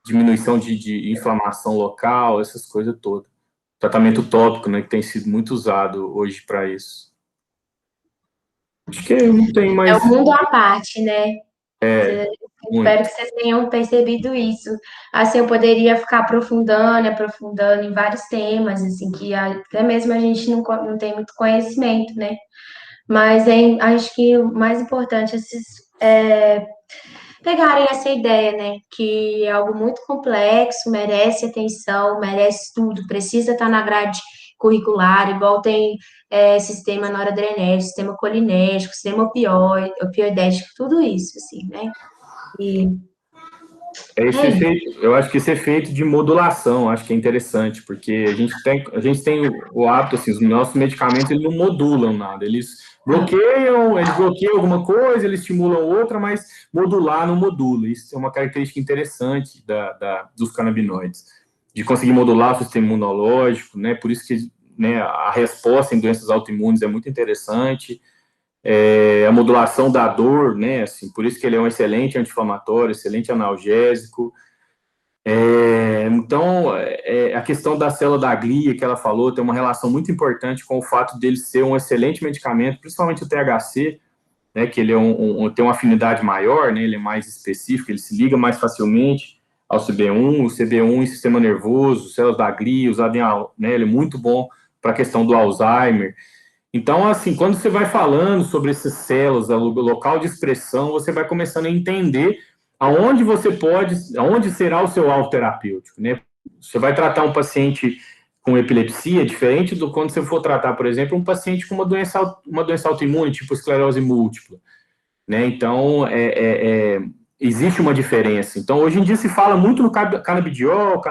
diminuição de inflamação local, essas coisas todas. Tratamento tópico, né, que tem sido muito usado hoje para isso. Acho que não tem mais... É um mundo à parte, né? Muito. Espero que vocês tenham percebido isso. Assim, eu poderia ficar aprofundando em vários temas, assim, que até mesmo a gente não tem muito conhecimento, né? Mas acho que o mais importante é pegarem essa ideia, né? Que é algo muito complexo, merece atenção, merece estudo, precisa estar na grade curricular, igual tem sistema noradrenérgico, sistema colinérgico, sistema opioidético, tudo isso, assim, né? E Esse efeito, eu acho que esse efeito de modulação, acho que é interessante, porque a gente tem o hábito, assim, os nossos medicamentos, eles não modulam nada, eles bloqueiam alguma coisa, eles estimulam outra, mas modular não modula. Isso é uma característica interessante dos canabinoides, de conseguir modular o sistema imunológico, né, por isso que, né, a resposta em doenças autoimunes é muito interessante. A modulação da dor, né, assim, por isso que ele é um excelente anti-inflamatório, excelente analgésico. Então, a questão da célula da glia que ela falou tem uma relação muito importante com o fato dele ser um excelente medicamento, principalmente o THC, né, que ele tem uma afinidade maior, né, ele é mais específico, ele se liga mais facilmente ao CB1, o CB1 em sistema nervoso, células da glia, usado né, ele é muito bom para a questão do Alzheimer. Então, assim, quando você vai falando sobre essas células, o local de expressão, você vai começando a entender aonde será o seu alvo terapêutico, né? Você vai tratar um paciente com epilepsia, diferente do quando você for tratar, por exemplo, um paciente com uma doença autoimune, tipo esclerose múltipla, né? Então, existe uma diferença. Então, hoje em dia se fala muito no canabidiol,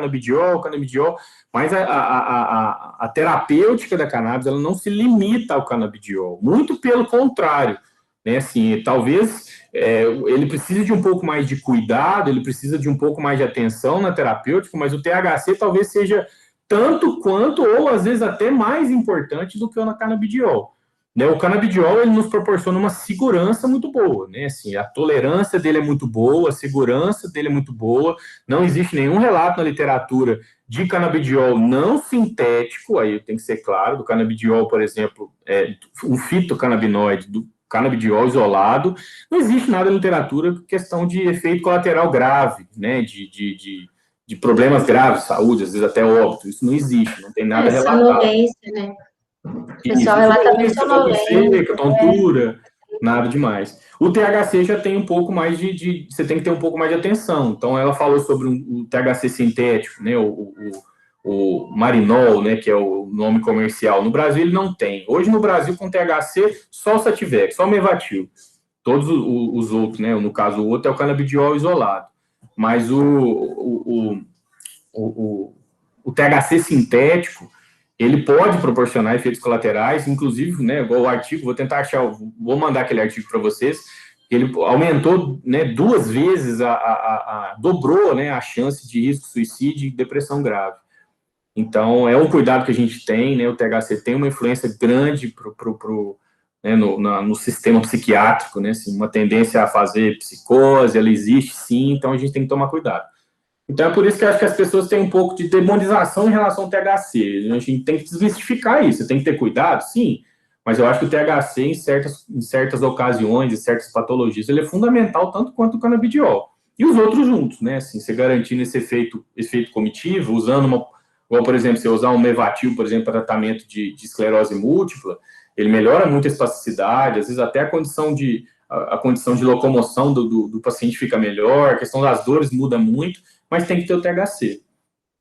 mas a terapêutica da cannabis, ela não se limita ao canabidiol, muito pelo contrário, né? Assim, talvez ele precise de um pouco mais de cuidado, ele precisa de um pouco mais de atenção na terapêutica, mas o THC talvez seja tanto quanto, ou às vezes até mais importante do que o canabidiol. Né, o canabidiol, ele nos proporciona uma segurança muito boa, né? Assim, a tolerância dele é muito boa, a segurança dele é muito boa, não existe nenhum relato na literatura de canabidiol não sintético, aí tem que ser claro, do canabidiol, por exemplo, um fitocannabinoide, do canabidiol isolado, não existe nada na literatura com questão de efeito colateral grave, né? De problemas graves de saúde, às vezes até óbito, isso não existe, não tem nada relatado. Sonolência, né? O pessoal relata muito sonolência, tontura, nada demais. O THC já tem um pouco mais você tem que ter um pouco mais de atenção. Então, ela falou sobre o THC sintético, né, o Marinol, né, que é o nome comercial. No Brasil, ele não tem. Hoje, no Brasil, com THC, só o Sativex, só o Mevatil. Todos os outros, né, no caso, o outro é o canabidiol isolado. Mas o THC sintético, ele pode proporcionar efeitos colaterais, inclusive, né, igual o artigo, vou mandar aquele artigo para vocês, ele aumentou, né, 2 vezes, dobrou, né, a chance de risco de suicídio e depressão grave. Então, é um cuidado que a gente tem, né, o THC tem uma influência grande né, no sistema psiquiátrico, né, assim, uma tendência a fazer psicose, ela existe sim, então a gente tem que tomar cuidado. Então, é por isso que eu acho que as pessoas têm um pouco de demonização em relação ao THC. A gente tem que desmistificar isso. Tem que ter cuidado, sim, mas eu acho que o THC, em certas ocasiões, em certas patologias, ele é fundamental tanto quanto o canabidiol. E os outros juntos, né? Assim, você garantindo esse efeito comitivo, usando igual, por exemplo, você usar um Mevatil, por exemplo, para tratamento de esclerose múltipla, ele melhora muito a espasticidade, às vezes até a condição de locomoção do paciente fica melhor, a questão das dores muda muito, mas tem que ter o THC.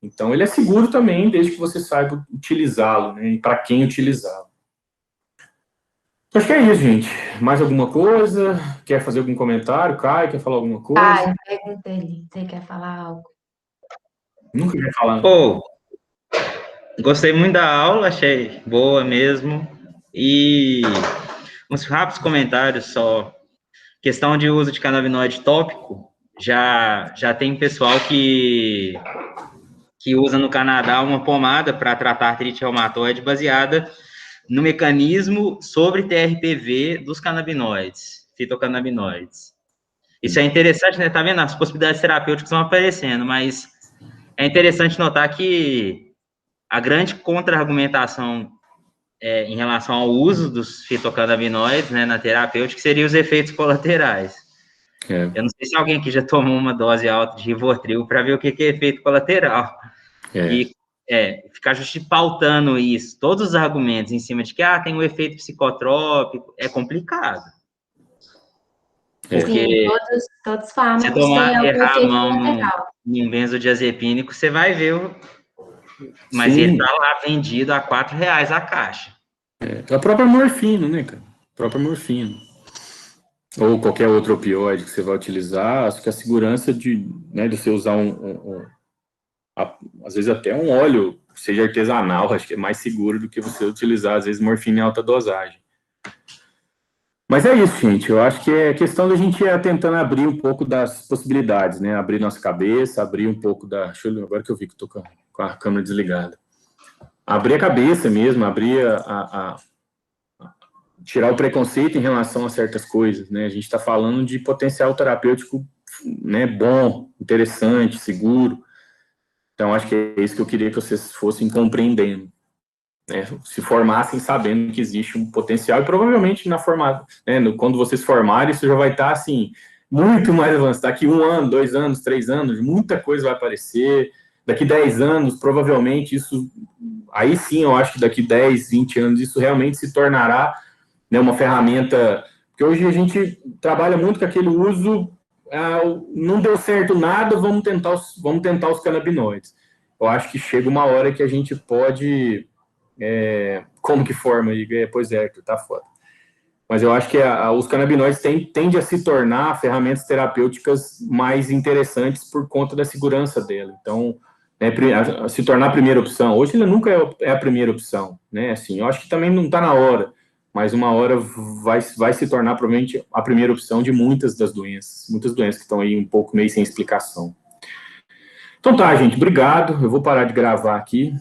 Então, ele é seguro também, desde que você saiba utilizá-lo, né, e para quem utilizá-lo. Acho que é isso, gente. Mais alguma coisa? Quer fazer algum comentário? Caio, quer falar alguma coisa? Caio, pergunta ali, você quer falar algo? Nunca quer falar. Gostei muito da aula, achei boa mesmo. E uns rápidos comentários só. questão de uso de canabinoide tópico, já tem pessoal que usa no Canadá uma pomada para tratar artrite reumatoide baseada no mecanismo sobre TRPV dos canabinoides, fitocannabinoides. Isso é interessante, né? Tá vendo? As possibilidades terapêuticas vão aparecendo, mas é interessante notar que a grande contra-argumentação em relação ao uso dos fitocannabinoides, né, na terapêutica, seriam os efeitos colaterais. Eu não sei se alguém aqui já tomou uma dose alta de Rivotril para ver o que é efeito colateral. E ficar pautando isso, todos os argumentos em cima de que tem um efeito psicotrópico, é complicado. Porque todos fármacos se tomar têm algum errar a efeito mão colateral. num benzodiazepínico, você vai ver, mas ele está lá vendido a R$4 a caixa. A própria morfina, né, cara? A própria morfina. Ou qualquer outro opioide que você vai utilizar, acho que a segurança de você usar às vezes até um óleo, seja artesanal, acho que é mais seguro do que você utilizar, às vezes, morfina em alta dosagem. Mas é isso, gente. Eu acho que é questão da gente ir tentando abrir um pouco das possibilidades, né? Abrir nossa cabeça, abrir um pouco da... Agora que eu vi que estou com a câmera desligada. Abrir a cabeça mesmo, abrir tirar o preconceito em relação a certas coisas, né? A gente está falando de potencial terapêutico, né, bom, interessante, seguro. Então, acho que é isso que eu queria que vocês fossem compreendendo, né? Se formassem sabendo que existe um potencial, e provavelmente na formada, né, quando vocês formarem, isso já vai estar, assim, muito mais avançado. Daqui 1 ano, 2 anos, 3 anos, muita coisa vai aparecer. Daqui 10 anos, provavelmente, isso... Aí sim, eu acho que daqui 10, 20 anos, isso realmente se tornará, né, uma ferramenta... Porque hoje a gente trabalha muito com aquele uso... não deu certo nada, vamos tentar os canabinoides. Eu acho que chega uma hora que a gente pode... como que forma? Pois é, tá foda. Mas eu acho que os canabinoides tendem a se tornar ferramentas terapêuticas mais interessantes por conta da segurança dela. Então, se tornar a primeira opção. Hoje ele nunca é a primeira opção, né? Assim, eu acho que também não está na hora, mas uma hora vai se tornar provavelmente a primeira opção de muitas doenças que estão aí um pouco meio sem explicação. Então tá, gente, obrigado. Eu vou parar de gravar aqui.